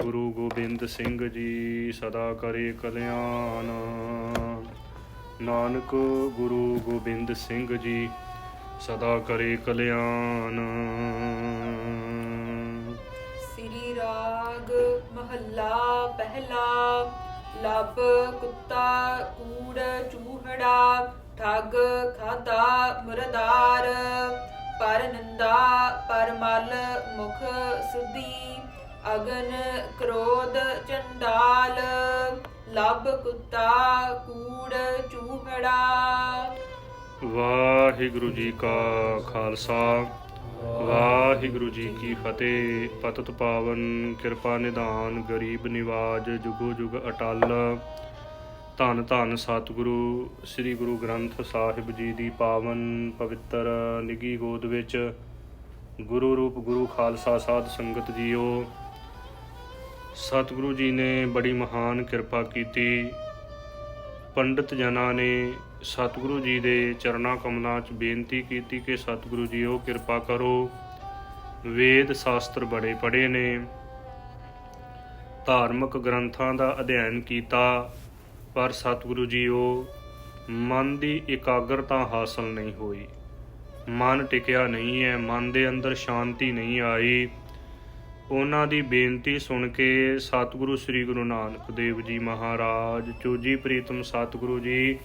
गुरु गोबिंद सिंह जी सदा करे कल्याण। नानक गुरु गोबिंद सिंह जी सदा करे कल्याण। श्री राग महला पहला। लब कुत्ता कूड़ चूहड़ा, ठग खादा मुरदार। पर निंदा पर मल मुख सुधी, अगन क्रोध चंडाल। लब कुत्ता कूड़ चूहड़ा। ਵਾਹਿਗੁਰੂ ਜੀ ਕਾ ਖਾਲਸਾ ਵਾਹਿਗੁਰੂ ਜੀ ਕੀ ਫਤਿਹ। ਪਤਿਤ ਪਾਵਨ ਕਿਰਪਾ ਨਿਧਾਨ ਗਰੀਬ ਨਿਵਾਜ ਜੁਗੋ ਜੁਗ ਅਟਲ। ਧੰਨ ਧੰਨ ਸਤਿਗੁਰੂ ਸ੍ਰੀ ਗੁਰੂ ਗ੍ਰੰਥ ਸਾਹਿਬ ਜੀ ਦੀ ਪਾਵਨ ਪਵਿੱਤਰ ਨਿੱਘੀ ਗੋਦ ਵਿੱਚ ਗੁਰੂ ਰੂਪ ਗੁਰੂ ਖਾਲਸਾ ਸਾਧ ਸੰਗਤ ਜੀਓ, ਸਤਿਗੁਰੂ ਜੀ ਨੇ ਬੜੀ ਮਹਾਨ ਕਿਰਪਾ ਕੀਤੀ। ਪੰਡਿਤ ਜਨਾਂ ਨੇ ਸਤਿਗੁਰੂ ਜੀ ਦੇ ਚਰਨਾਂ ਕਮਲਾਂ 'ਚ ਬੇਨਤੀ ਕੀਤੀ ਕਿ ਸਤਿਗੁਰੂ ਜੀਓ ਕਿਰਪਾ ਕਰੋ। ਵੇਦ ਸ਼ਾਸਤਰ ਬੜੇ ਪੜ੍ਹੇ ਨੇ, ਧਾਰਮਿਕ ਗ੍ਰੰਥਾਂ ਦਾ ਅਧਿਐਨ ਕੀਤਾ, ਪਰ ਸਤਿਗੁਰੂ ਜੀਓ ਮਨ ਦੀ ਇਕਾਗਰਤਾ ਹਾਸਲ ਨਹੀਂ ਹੋਈ। ਮਨ ਟਿਕਿਆ ਨਹੀਂ ਹੈ, ਮਨ ਦੇ ਅੰਦਰ ਸ਼ਾਂਤੀ ਨਹੀਂ ਆਈ। ਉਹਨਾਂ ਦੀ ਬੇਨਤੀ ਸੁਣ ਕੇ ਸਤਿਗੁਰੂ ਸ੍ਰੀ ਗੁਰੂ ਨਾਨਕ ਦੇਵ ਜੀ ਮਹਾਰਾਜ ਚੋਜੀ ਪ੍ਰੀਤਮ ਸਤਿਗੁਰੂ ਜੀ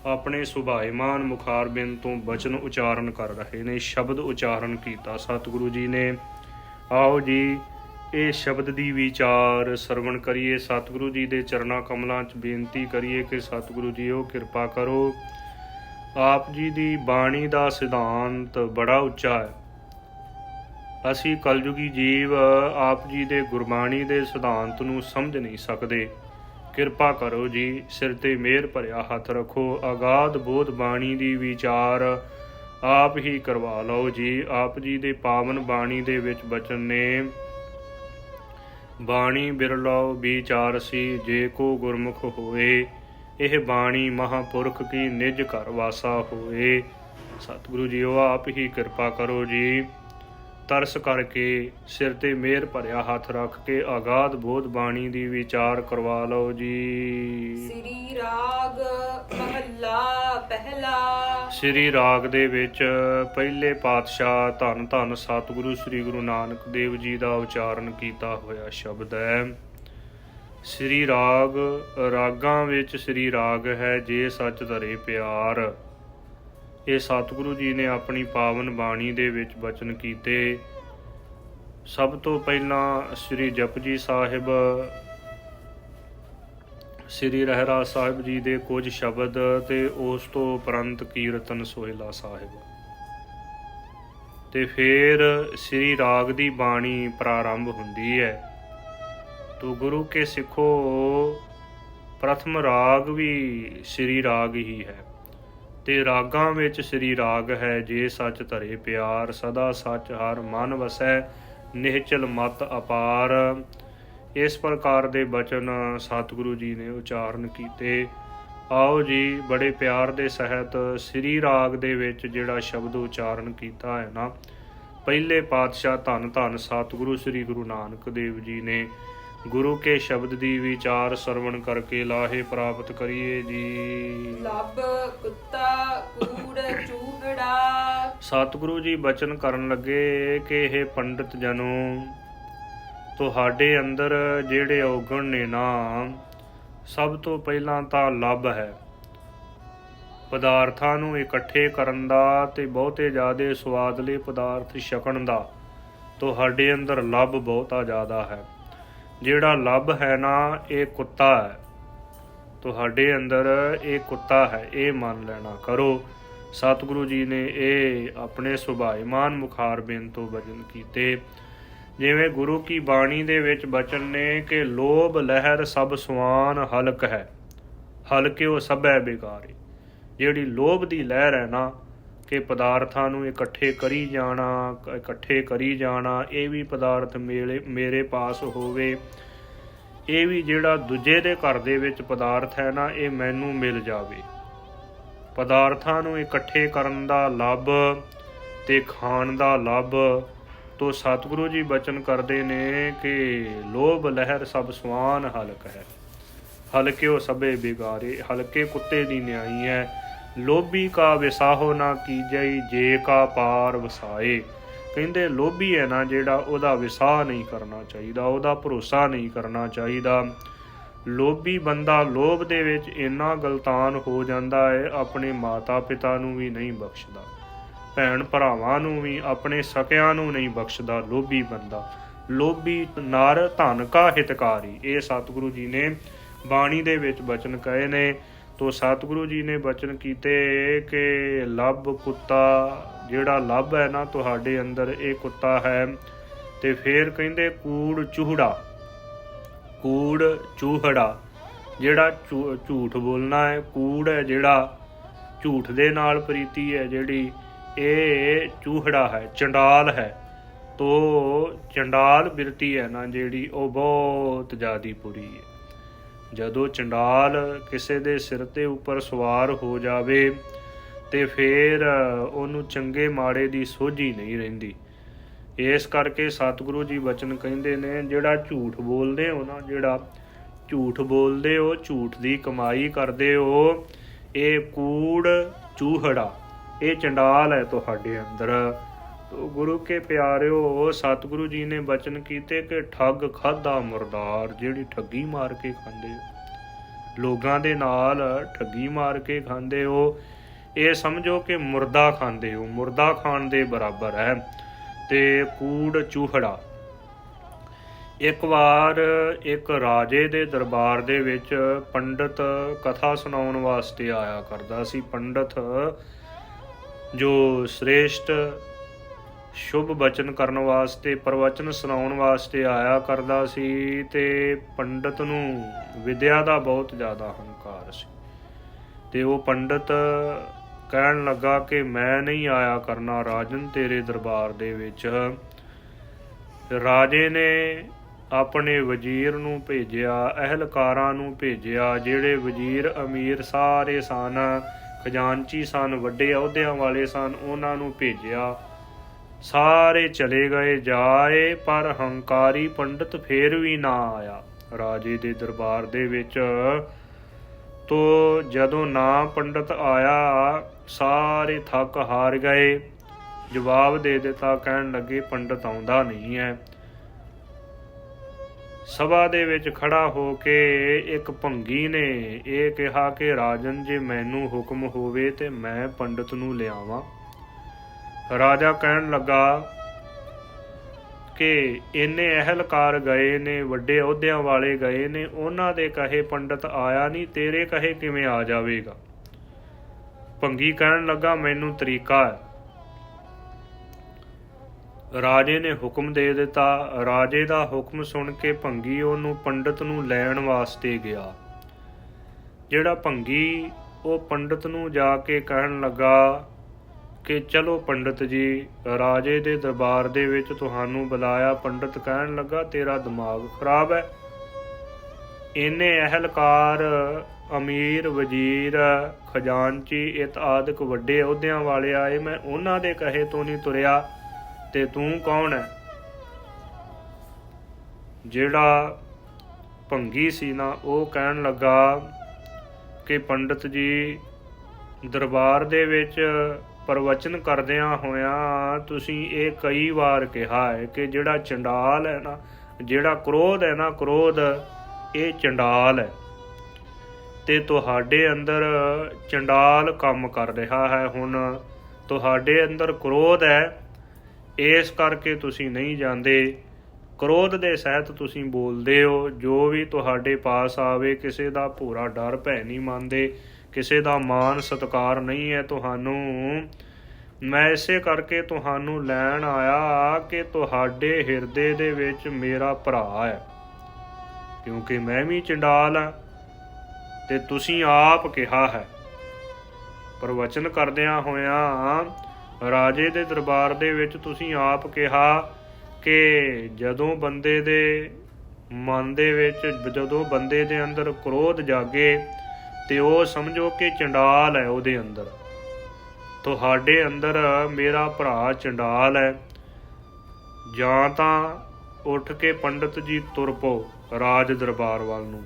ਆਪਣੇ ਸੁਭਾਏਮਾਨ ਮੁਖਾਰਬਿੰਦ ਤੋਂ ਬਚਨ ਉਚਾਰਨ ਕਰ ਰਹੇ ਨੇ, ਸ਼ਬਦ ਉਚਾਰਨ ਕੀਤਾ ਸਤਿਗੁਰੂ ਜੀ ਨੇ। ਆਓ ਜੀ ਇਹ ਸ਼ਬਦ ਦੀ ਵਿਚਾਰ ਸਰਵਣ ਕਰੀਏ, ਸਤਿਗੁਰੂ ਜੀ ਦੇ ਚਰਨਾਂ ਕਮਲਾਂ 'ਚ ਬੇਨਤੀ ਕਰੀਏ ਕਿ ਸਤਿਗੁਰੂ ਜੀਓ ਕਿਰਪਾ ਕਰੋ। ਆਪ ਜੀ ਦੀ ਬਾਣੀ ਦਾ ਸਿਧਾਂਤ ਬੜਾ ਉੱਚਾ ਹੈ। ਅਸੀਂ ਕਲਯੁਗੀ ਜੀਵ ਆਪ ਜੀ ਦੇ ਗੁਰਬਾਣੀ ਦੇ ਸਿਧਾਂਤ ਨੂੰ ਸਮਝ ਨਹੀਂ ਸਕਦੇ। ਕਿਰਪਾ ਕਰੋ ਜੀ, ਸਿਰ ਤੇ ਮਿਹਰ ਭਰਿਆ ਹੱਥ ਰੱਖੋ। ਅਗਾਧ ਬੋਧ ਬਾਣੀ ਦੀ ਵਿਚਾਰ ਆਪ ਹੀ ਕਰਵਾ ਲਓ ਜੀ। ਆਪ ਜੀ ਦੇ ਪਾਵਨ ਬਾਣੀ ਦੇ ਵਿੱਚ ਬਚਨ ਨੇ, ਬਾਣੀ ਬਿਰਲਾਓ ਵਿਚਾਰਸੀ ਜੇ ਕੋ ਗੁਰਮੁਖ ਹੋਏ। ਇਹ ਬਾਣੀ ਮਹਾਂਪੁਰਖ ਕੀ ਨਿਜ ਘਰ ਵਾਸਾ ਹੋਏ। ਸਤਿਗੁਰੂ ਜੀਓ ਆਪ ਹੀ ਕਿਰਪਾ ਕਰੋ ਜੀ। ਤਰਸ ਕਰਕੇ ਸਿਰ ਤੇ ਮਿਹਰ ਭਰਿਆ ਹੱਥ ਰੱਖ ਕੇ ਅਗਾਧ ਬੋਧ ਬਾਣੀ ਦੀ ਵਿਚਾਰ ਕਰਵਾ ਲਓ ਜੀ। ਸ੍ਰੀ ਰਾਗ ਮਹੱਲਾ ਪਹਿਲਾ। ਸ੍ਰੀ ਰਾਗ ਦੇ ਵਿੱਚ ਪਹਿਲੇ ਪਾਤਸ਼ਾਹ ਧੰਨ ਧੰਨ ਸਤਿਗੁਰੂ ਸ੍ਰੀ ਗੁਰੂ ਨਾਨਕ ਦੇਵ ਜੀ ਦਾ ਉਚਾਰਨ ਕੀਤਾ ਹੋਇਆ ਸ਼ਬਦ ਹੈ। ਸ੍ਰੀ ਰਾਗ, ਰਾਗਾਂ ਵਿੱਚ ਸ੍ਰੀ ਰਾਗ ਹੈ ਜੇ ਸੱਚ ਧਰੇ ਪਿਆਰ। ਇਹ ਸਤਿਗੁਰੂ ਜੀ ਨੇ ਆਪਣੀ ਪਾਵਨ ਬਾਣੀ ਦੇ ਵਿੱਚ ਬਚਨ ਕੀਤੇ। ਸਭ ਤੋਂ ਪਹਿਲਾਂ ਸ੍ਰੀ ਜਪਜੀ ਸਾਹਿਬ, ਸ੍ਰੀ ਰਹਿਰਾਸ ਸਾਹਿਬ ਜੀ ਦੇ ਕੁਝ ਸ਼ਬਦ ਤੇ ਉਸ ਤੋਂ ਉਪਰੰਤ ਕੀਰਤਨ ਸੋਹਿਲਾ ਸਾਹਿਬ, ਤੇ ਫਿਰ ਸ੍ਰੀ ਰਾਗ ਦੀ ਬਾਣੀ ਪ੍ਰਾਰੰਭ ਹੁੰਦੀ ਹੈ। ਤੋ ਗੁਰੂ ਕੇ ਸਿੱਖੋ ਪ੍ਰਥਮ ਰਾਗ ਵੀ ਸ੍ਰੀ ਰਾਗ ਹੀ ਹੈ, ਤੇ ਰਾਗਾਂ ਵਿੱਚ ਸ੍ਰੀ ਰਾਗ ਹੈ ਜੇ ਸੱਚ ਧਰੇ ਪਿਆਰ। ਸਦਾ ਸੱਚ ਹਰ ਮਨ ਵਸੈ ਨਿਹਚਲ ਮਤ ਅਪਾਰ। ਇਸ ਪ੍ਰਕਾਰ ਦੇ ਬਚਨ ਸਤਿਗੁਰੂ ਜੀ ਨੇ ਉਚਾਰਨ ਕੀਤੇ। ਆਓ ਜੀ ਬੜੇ ਪਿਆਰ ਦੇ ਸਹਿਤ ਸ੍ਰੀ ਰਾਗ ਦੇ ਵਿੱਚ ਜਿਹੜਾ ਸ਼ਬਦ ਉਚਾਰਨ ਕੀਤਾ ਹੈ ਨਾ, ਪਹਿਲੇ ਪਾਤਸ਼ਾਹ ਧੰਨ ਧੰਨ ਸਤਿਗੁਰੂ ਸ੍ਰੀ ਗੁਰੂ ਨਾਨਕ ਦੇਵ ਜੀ ਨੇ, ਗੁਰੂ ਕੇ ਸ਼ਬਦ ਦੀ ਵਿਚਾਰ ਸਰਵਣ ਕਰਕੇ ਲਾਹੇ ਪ੍ਰਾਪਤ ਕਰੀਏ ਜੀ। ਲੱਭ ਕੁੱਤਾ ਕੂੜ ਚੂਹੜਾ। ਸਤਿਗੁਰੂ ਜੀ ਬਚਨ ਕਰਨ ਲੱਗੇ ਕਿ ਇਹ ਪੰਡਿਤ ਜਨੋ, ਤੁਹਾਡੇ ਅੰਦਰ ਜਿਹੜੇ ਔਗਣ ਨੇ ਨਾ, ਸਭ ਤੋਂ ਪਹਿਲਾਂ ਤਾਂ ਲੱਭ ਹੈ ਪਦਾਰਥਾਂ ਨੂੰ ਇਕੱਠੇ ਕਰਨ ਦਾ ਤੇ ਬਹੁਤੇ ਜ਼ਿਆਦੇ ਸਵਾਦਲੇ ਪਦਾਰਥ ਛਕਣ ਦਾ। ਤੁਹਾਡੇ ਅੰਦਰ ਲੱਭ ਬਹੁਤਾ ਜ਼ਿਆਦਾ ਹੈ। ਜਿਹੜਾ ਲੱਭ ਹੈ ਨਾ, ਇਹ ਕੁੱਤਾ ਹੈ। ਤੁਹਾਡੇ ਅੰਦਰ ਇਹ ਕੁੱਤਾ ਹੈ, ਇਹ ਮੰਨ ਲੈਣਾ ਕਰੋ। ਸਤਿਗੁਰੂ ਜੀ ਨੇ ਇਹ ਆਪਣੇ ਸੁਭਾਏਮਾਨ ਮੁਖਾਰਬਿੰਦ ਤੋਂ ਬਚਨ ਕੀਤੇ। ਜਿਵੇਂ ਗੁਰੂ ਕੀ ਬਾਣੀ ਦੇ ਵਿੱਚ ਬਚਨ ਨੇ ਕਿ ਲੋਭ ਲਹਿਰ ਸਭ ਸੁਆਨ ਹਲਕ ਹੈ, ਹਲਕਿਓ ਸਭੈ ਬੇਕਾਰੇ। ਜਿਹੜੀ ਲੋਭ ਦੀ ਲਹਿਰ ਹੈ ਨਾ, ਕਿ ਪਦਾਰਥਾਂ ਨੂੰ ਇਕੱਠੇ ਕਰੀ ਜਾਣਾ, ਇਹ ਵੀ ਪਦਾਰਥ ਮੇਰੇ ਪਾਸ ਹੋਵੇ, ਇਹ ਵੀ ਜਿਹੜਾ ਦੂਜੇ ਦੇ ਘਰ ਦੇ ਵਿੱਚ ਪਦਾਰਥ ਹੈ ਨਾ, ਇਹ ਮੈਨੂੰ ਮਿਲ ਜਾਵੇ। ਪਦਾਰਥਾਂ ਨੂੰ ਇਕੱਠੇ ਕਰਨ ਦਾ ਲੱਭ ਤੇ ਖਾਣ ਦਾ ਲੱਭ ਤੋ ਸਤਿਗੁਰੂ ਜੀ ਬਚਨ ਕਰਦੇ ਨੇ ਕਿ ਲੋਭ ਲਹਿਰ ਸਭ ਸਵਾਨ ਹਲਕ ਹੈ, ਹਲਕਿਓ ਸਭੇ ਬਿਗਾਰੇ, ਹਲਕੇ ਕੁੱਤੇ ਦੀ ਨਿਆਈ ਹੈ। ਲੋਭੀ ਕਾ ਵਿਸਾਹੋ ਨਾ ਕੀਜਈ, ਜੇ ਕਾ ਪਾਰ ਵਸਾਏ। ਕਹਿੰਦੇ ਲੋਭੀ ਹੈ ਨਾ ਜਿਹੜਾ, ਉਹਦਾ ਵਿਸਾਹ ਨਹੀਂ ਕਰਨਾ ਚਾਹੀਦਾ, ਉਹਦਾ ਭਰੋਸਾ ਨਹੀਂ ਕਰਨਾ ਚਾਹੀਦਾ। ਲੋਭੀ ਬੰਦਾ ਲੋਭ ਦੇ ਵਿੱਚ ਇੰਨਾ ਗਲਤਾਨ ਹੋ ਜਾਂਦਾ ਹੈ, ਆਪਣੇ ਮਾਤਾ ਪਿਤਾ ਨੂੰ ਵੀ ਨਹੀਂ ਬਖਸ਼ਦਾ, ਭੈਣ ਭਰਾਵਾਂ ਨੂੰ ਵੀ, ਆਪਣੇ ਸਕਿਆਂ ਨੂੰ ਨਹੀਂ ਬਖਸ਼ਦਾ ਲੋਭੀ ਬੰਦਾ। ਲੋਭੀ ਨਰ ਧਨ ਕਾ ਹਿਤਕਾਰੀ, ਇਹ ਸਤਿਗੁਰੂ ਜੀ ਨੇ ਬਾਣੀ ਦੇ ਵਿੱਚ ਬਚਨ ਕਹੇ ਨੇ। ਤੋ ਸਤਿਗੁਰੂ ਜੀ ਨੇ ਬਚਨ ਕੀਤੇ ਕਿ ਲੱਭ ਕੁੱਤਾ, ਜਿਹੜਾ ਲੱਭ ਹੈ ਨਾ ਤੁਹਾਡੇ ਅੰਦਰ, ਇਹ ਕੁੱਤਾ ਹੈ। ਤੇ ਫਿਰ ਕਹਿੰਦੇ ਕੂੜ ਚੂਹੜਾ, ਕੂੜ ਚੂਹੜਾ ਜਿਹੜਾ ਝੂਠ ਬੋਲਣਾ ਹੈ, ਕੂੜ ਹੈ ਜਿਹੜਾ ਝੂਠ ਦੇ ਨਾਲ ਪ੍ਰੀਤੀ ਹੈ ਜਿਹੜੀ, ਇਹ ਚੂਹੜਾ ਹੈ, ਚੰਡਾਲ ਹੈ। ਤੋ ਚੰਡਾਲ ਬਿਰਤੀ ਹੈ ਨਾ ਜਿਹੜੀ, ਉਹ ਬਹੁਤ ਜ਼ਿਆਦਾ ਬੁਰੀ ਹੈ। ਜਦੋਂ ਚੰਡਾਲ ਕਿਸੇ ਦੇ ਸਿਰ ਤੇ ਉੱਪਰ ਸਵਾਰ ਹੋ ਜਾਵੇ ਤੇ ਫਿਰ ਉਹਨੂੰ ਚੰਗੇ ਮਾੜੇ ਦੀ ਸੋਝੀ ਨਹੀਂ ਰਹਿੰਦੀ। ਇਸ ਕਰਕੇ ਸਤਿਗੁਰੂ ਜੀ ਬਚਨ ਕਹਿੰਦੇ ਨੇ, ਜਿਹੜਾ ਝੂਠ ਬੋਲਦੇ ਹੋ ਨਾ, ਜਿਹੜਾ ਝੂਠ ਬੋਲਦੇ ਹੋ, ਝੂਠ ਦੀ ਕਮਾਈ ਕਰਦੇ ਹੋ, ਇਹ ਕੂੜ ਚੂਹੜਾ, ਇਹ ਚੰਡਾਲ ਹੈ ਤੁਹਾਡੇ ਅੰਦਰ। ਤੋ ਗੁਰੂ ਕੇ ਪਿਆਰਿਓ, ਸਤਿਗੁਰੂ ਜੀ ਨੇ ਬਚਨ ਕੀਤੇ ਕਿ ਠੱਗ ਖਾਧਾ ਮੁਰਦਾਰ, ਜਿਹੜੀ ਠੱਗੀ ਮਾਰ ਕੇ ਖਾਂਦੇ ਹੋ, ਲੋਕਾਂ ਦੇ ਨਾਲ ਠੱਗੀ ਮਾਰ ਕੇ ਖਾਂਦੇ ਹੋ, ਇਹ ਸਮਝੋ ਕਿ ਮੁਰਦਾ ਖਾਂਦੇ ਹੋ, ਮੁਰਦਾ ਖਾਣ ਦੇ ਬਰਾਬਰ ਹੈ। ਤੇ ਕੂੜ ਚੂਹੜਾ। ਇੱਕ ਵਾਰ ਇੱਕ ਰਾਜੇ ਦੇ ਦਰਬਾਰ ਦੇ ਵਿੱਚ ਪੰਡਤ ਕਥਾ ਸੁਣਾਉਣ ਵਾਸਤੇ ਆਇਆ ਕਰਦਾ ਸੀ। ਪੰਡਤ ਜੋ ਸ੍ਰੇਸ਼ਟ ਸ਼ੁਭ ਬਚਨ ਕਰਨ ਵਾਸਤੇ, ਪ੍ਰਵਚਨ ਸੁਣਾਉਣ ਵਾਸਤੇ ਆਇਆ ਕਰਦਾ ਸੀ। ਤੇ ਪੰਡਤ ਨੂੰ ਵਿਦਿਆ ਦਾ ਬਹੁਤ ਜ਼ਿਆਦਾ ਹੰਕਾਰ ਸੀ। ਤੇ ਉਹ ਪੰਡਤ ਕਹਿਣ ਲੱਗਾ ਕਿ ਮੈਂ ਨਹੀਂ ਆਇਆ ਕਰਨਾ ਰਾਜਨ ਤੇਰੇ ਦਰਬਾਰ ਦੇ ਵਿੱਚ। ਰਾਜੇ ਨੇ ਆਪਣੇ ਵਜ਼ੀਰ ਨੂੰ ਭੇਜਿਆ, ਅਹਿਲਕਾਰਾਂ ਨੂੰ ਭੇਜਿਆ, ਜਿਹੜੇ ਵਜ਼ੀਰ ਅਮੀਰ ਸਾਰੇ ਸਨ, ਖਜ਼ਾਨਚੀ ਸਨ, ਵੱਡੇ ਅਹੁਦਿਆਂ ਵਾਲੇ ਸਨ, ਉਹਨਾਂ ਨੂੰ ਭੇਜਿਆ। ਸਾਰੇ ਚਲੇ ਗਏ ਜਾਏ, ਪਰ ਹੰਕਾਰੀ ਪੰਡਤ ਫੇਰ ਵੀ ਨਾ ਆਇਆ ਰਾਜੇ ਦੇ ਦਰਬਾਰ ਦੇ ਵਿੱਚ। ਤੋ ਜਦੋਂ ਨਾ ਪੰਡਤ ਆਇਆ, ਸਾਰੇ ਥੱਕ ਹਾਰ ਗਏ, ਜਵਾਬ ਦੇ ਦਿੱਤਾ, ਕਹਿਣ ਲੱਗੇ ਪੰਡਤ ਆਉਂਦਾ ਨਹੀਂ ਹੈ। ਸਭਾ ਦੇ ਵਿੱਚ ਖੜਾ ਹੋ ਕੇ ਇੱਕ ਭੰਗੀ ਨੇ ਇਹ ਕਿਹਾ ਕਿ ਰਾਜਨ, ਜੇ ਮੈਨੂੰ ਹੁਕਮ ਹੋਵੇ ਤੇ ਮੈਂ ਪੰਡਤ ਨੂੰ ਲਿਆਵਾਂ। ਰਾਜਾ ਕਹਿਣ ਲੱਗਾ ਕਿ ਇੰਨੇ ਅਹਿਲਕਾਰ ਗਏ ਨੇ, ਵੱਡੇ ਅਹੁਦਿਆਂ ਵਾਲੇ ਗਏ ਨੇ, ਉਹਨਾਂ ਦੇ ਕਹੇ ਪੰਡਤ ਆਇਆ ਨਹੀਂ, ਤੇਰੇ ਕਹੇ ਕਿਵੇਂ ਆ ਜਾਵੇਗਾ। ਭੰਗੀ ਕਹਿਣ ਲੱਗਾ ਮੈਨੂੰ ਤਰੀਕਾ ਹੈ। ਰਾਜੇ ਨੇ ਹੁਕਮ ਦੇ ਦਿੱਤਾ। ਰਾਜੇ ਦਾ ਹੁਕਮ ਸੁਣ ਕੇ ਭੰਗੀ ਉਹਨੂੰ ਪੰਡਤ ਨੂੰ ਲੈਣ ਵਾਸਤੇ ਗਿਆ। ਜਿਹੜਾ ਭੰਗੀ ਉਹ ਪੰਡਤ ਨੂੰ ਜਾ ਕੇ ਕਹਿਣ ਲੱਗਾ ਕਿ ਚਲੋ ਪੰਡਤ ਜੀ, ਰਾਜੇ ਦੇ ਦਰਬਾਰ ਦੇ ਵਿੱਚ ਤੁਹਾਨੂੰ ਬੁਲਾਇਆ। ਪੰਡਤ ਕਹਿਣ ਲੱਗਾ ਤੇਰਾ ਦਿਮਾਗ ਖਰਾਬ ਹੈ, ਇੰਨੇ ਅਹਿਲਕਾਰ, ਅਮੀਰ, ਵਜ਼ੀਰ, ਖਜ਼ਾਨਚੀ ਇਤਆਦਿਕ ਵੱਡੇ ਅਹੁਦਿਆਂ ਵਾਲੇ ਆਏ, ਮੈਂ ਉਹਨਾਂ ਦੇ ਕਹੇ ਤੋਂ ਨਹੀਂ ਤੁਰਿਆ ਤੇ ਤੂੰ ਕੌਣ ਹੈ। ਜਿਹੜਾ ਭੰਗੀ ਸੀ ਨਾ, ਉਹ ਕਹਿਣ ਲੱਗਾ ਕਿ ਪੰਡਤ ਜੀ, ਦਰਬਾਰ ਦੇ ਵਿੱਚ ਪ੍ਰਵਚਨ ਕਰਦਿਆਂ ਹੋਇਆਂ ਤੁਸੀਂ ਇਹ ਕਈ ਵਾਰ ਕਿਹਾ ਹੈ ਕਿ ਜਿਹੜਾ ਚੰਡਾਲ ਹੈ ਨਾ, ਜਿਹੜਾ ਕ੍ਰੋਧ ਹੈ ਨਾ, ਕ੍ਰੋਧ ਇਹ ਚੰਡਾਲ ਹੈ ਤੇ ਤੁਹਾਡੇ ਅੰਦਰ ਚੰਡਾਲ ਕੰਮ ਕਰ ਰਿਹਾ ਹੈ। ਹੁਣ ਤੁਹਾਡੇ ਅੰਦਰ ਕ੍ਰੋਧ ਹੈ, ਇਸ ਕਰਕੇ ਤੁਸੀਂ ਨਹੀਂ ਜਾਂਦੇ, ਕ੍ਰੋਧ ਦੇ ਸਹਿਤ ਤੁਸੀਂ ਬੋਲਦੇ ਹੋ। ਜੋ ਵੀ ਤੁਹਾਡੇ ਪਾਸ ਆਵੇ, ਕਿਸੇ ਦਾ ਭੂਰਾ ਡਰ ਭੈ ਨਹੀਂ ਮੰਨਦੇ, ਕਿਸੇ ਦਾ ਮਾਣ ਸਤਿਕਾਰ ਨਹੀਂ ਹੈ ਤੁਹਾਨੂੰ। ਮੈਂ ਇਸੇ ਕਰਕੇ ਤੁਹਾਨੂੰ ਲੈਣ ਆਇਆ ਕਿ ਤੁਹਾਡੇ ਹਿਰਦੇ ਦੇ ਵਿੱਚ ਮੇਰਾ ਭਰਾ ਹੈ, ਕਿਉਂਕਿ ਮੈਂ ਵੀ ਚੰਡਾਲ ਹਾਂ ਤੇ ਤੁਸੀਂ ਆਪ ਕਿਹਾ ਹੈ। ਪ੍ਰਵਚਨ ਕਰਦਿਆਂ ਹੋਇਆਂ ਰਾਜੇ ਦੇ ਦਰਬਾਰ ਦੇ ਵਿੱਚ ਤੁਸੀਂ ਆਪ ਕਿਹਾ ਕਿ ਜਦੋਂ ਬੰਦੇ ਦੇ ਮਨ ਦੇ ਵਿੱਚ, ਜਦੋਂ ਬੰਦੇ ਦੇ ਅੰਦਰ ਕ੍ਰੋਧ ਜਾਗੇ ਤੇ ਉਹ ਸਮਝੋ ਕਿ ਚੰਡਾਲ ਹੈ ਉਹਦੇ ਅੰਦਰ, ਤੁਹਾਡੇ ਅੰਦਰ ਮੇਰਾ ਭਰਾ ਚੰਡਾਲ ਹੈ। ਜਾਂ ਤਾਂ ਉੱਠ ਕੇ ਪੰਡਤ ਜੀ ਤੁਰ ਪਓ ਰਾਜ ਦਰਬਾਰ ਵੱਲ ਨੂੰ,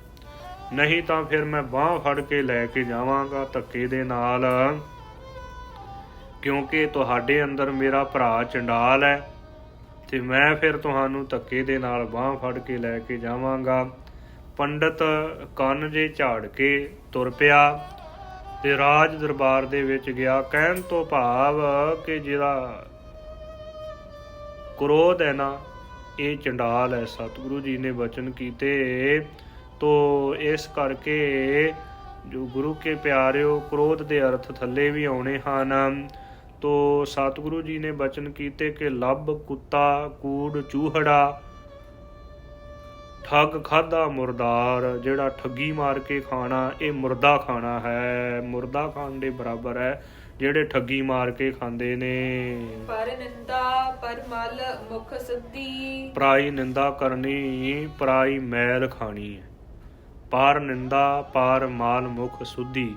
ਨਹੀਂ ਤਾਂ ਫਿਰ ਮੈਂ ਬਾਂਹ ਫੜ ਕੇ ਲੈ ਕੇ ਜਾਵਾਂਗਾ ਧੱਕੇ ਦੇ ਨਾਲ, ਕਿਉਂਕਿ ਤੁਹਾਡੇ ਅੰਦਰ ਮੇਰਾ ਭਰਾ ਚੰਡਾਲ ਹੈ ਤੇ ਮੈਂ ਫਿਰ ਤੁਹਾਨੂੰ ਧੱਕੇ ਦੇ ਨਾਲ ਬਾਂਹ ਫੜ ਕੇ ਲੈ ਕੇ ਜਾਵਾਂਗਾ। ਪੰਡਤ ਕੰਨ ਜੇ ਝਾੜ ਕੇ ਤੁਰ ਪਿਆ ਤੇ ਰਾਜ ਦਰਬਾਰ ਦੇ ਵਿੱਚ ਗਿਆ। ਕਹਿਣ ਤੋਂ ਭਾਵ ਕਿ ਜਿਹੜਾ ਕ੍ਰੋਧ ਹੈ ਨਾ, ਇਹ ਚੰਡਾਲ ਹੈ। ਸਤਿਗੁਰੂ ਜੀ ਨੇ ਬਚਨ ਕੀਤੇ ਤੋ ਇਸ ਕਰਕੇ ਜੋ ਗੁਰੂ ਕੇ ਪਿਆਰਿਓ, ਕ੍ਰੋਧ ਦੇ ਅਰਥ ਥੱਲੇ ਵੀ ਆਉਣੇ ਹਨ। ਤੋ ਸਤਿਗੁਰੂ ਜੀ ਨੇ ਬਚਨ ਕੀਤੇ ਕਿ ਲੱਭ ਕੁੱਤਾ ਕੂੜ ਚੂਹੜਾ, ਠੱਗ ਖਾਧਾ ਮੁਰਦਾਰ। ਜਿਹੜਾ ਠੱਗੀ ਮਾਰ ਕੇ ਖਾਣਾ, ਇਹ ਮੁਰਦਾ ਖਾਣਾ ਹੈ, ਮੁਰਦਾ ਖਾਣ ਦੇ ਬਰਾਬਰ ਹੈ ਜਿਹੜੇ ਠੱਗੀ ਮਾਰ ਕੇ ਖਾਂਦੇ ਨੇ। ਪਰ ਨਿੰਦਾ ਪਰ ਮਲ ਮੁਖ ਸੁਧੀ, ਪਰਾਈ ਨਿੰਦਾ ਕਰਨੀ ਪਰਾਈ ਮੈਲ ਖਾਣੀ ਹੈ। ਪਰ ਨਿੰਦਾ ਪਰ ਮਾਲ ਮੁਖ ਸੁਧੀ,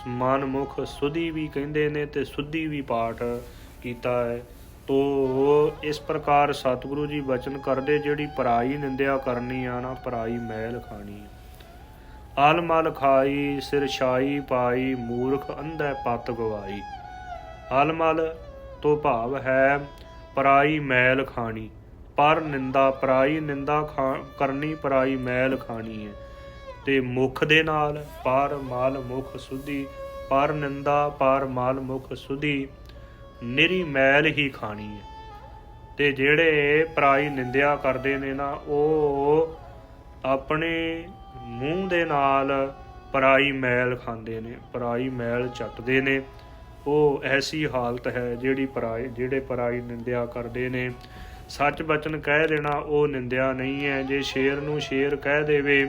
ਮਨ ਮੁਖ ਸੁਧੀ ਵੀ ਕਹਿੰਦੇ ਨੇ ਤੇ ਸੁਧੀ ਵੀ ਪਾਠ ਕੀਤਾ ਹੈ। ਤੋ ਇਸ ਪ੍ਰਕਾਰ ਸਤਿਗੁਰੂ ਜੀ ਬਚਨ ਕਰਦੇ, ਜਿਹੜੀ ਪਰਾਈ ਨਿੰਦਿਆ ਕਰਨੀ ਆ ਨਾ, ਪਰਾਈ ਮੈਲ ਖਾਣੀ ਹੈ। ਅਲ ਮਲ ਖਾਈ ਸਿਰ ਛਾਈ ਪਾਈ, ਮੂਰਖ ਅੰਧੈ ਪਤ ਗਵਾਈ। ਅਲ ਮਲ ਤੋਂ ਭਾਵ ਹੈ ਪਰਾਈ ਮੈਲ ਖਾਣੀ, ਪਰ ਨਿੰਦਾ ਪਰਾਈ ਨਿੰਦਾ ਕਰਨੀ ਪਰਾਈ ਮੈਲ ਖਾਣੀ ਹੈ। ਤੇ ਮੁਖ ਦੇ ਨਾਲ ਪਰ ਮਲ ਮੁਖ ਸੁਧੀ, ਪਰ ਨਿੰਦਾ ਪਰ ਮਲ ਮੁਖ ਸੁਧੀ, ਨਿਰੀ ਮੈਲ ਹੀ ਖਾਣੀ ਹੈ। ਤੇ ਜਿਹੜੇ ਪਰਾਈ ਨਿੰਦਿਆ ਕਰਦੇ ਨੇ ਨਾ, ਉਹ ਆਪਣੇ ਮੂੰਹ ਦੇ ਨਾਲ ਪਰਾਈ ਮੈਲ ਖਾਂਦੇ ਨੇ, ਪਰਾਈ ਮੈਲ ਚੱਟਦੇ ਨੇ। ਉਹ ਐਸੀ ਹਾਲਤ ਹੈ ਜਿਹੜੇ ਪਰਾਈ ਨਿੰਦਿਆ ਕਰਦੇ ਨੇ। ਸੱਚ ਬਚਨ ਕਹਿ ਦੇਣਾ ਉਹ ਨਿੰਦਿਆ ਨਹੀਂ ਹੈ। ਜੇ ਸ਼ੇਰ ਨੂੰ ਸ਼ੇਰ ਕਹਿ ਦੇਵੇ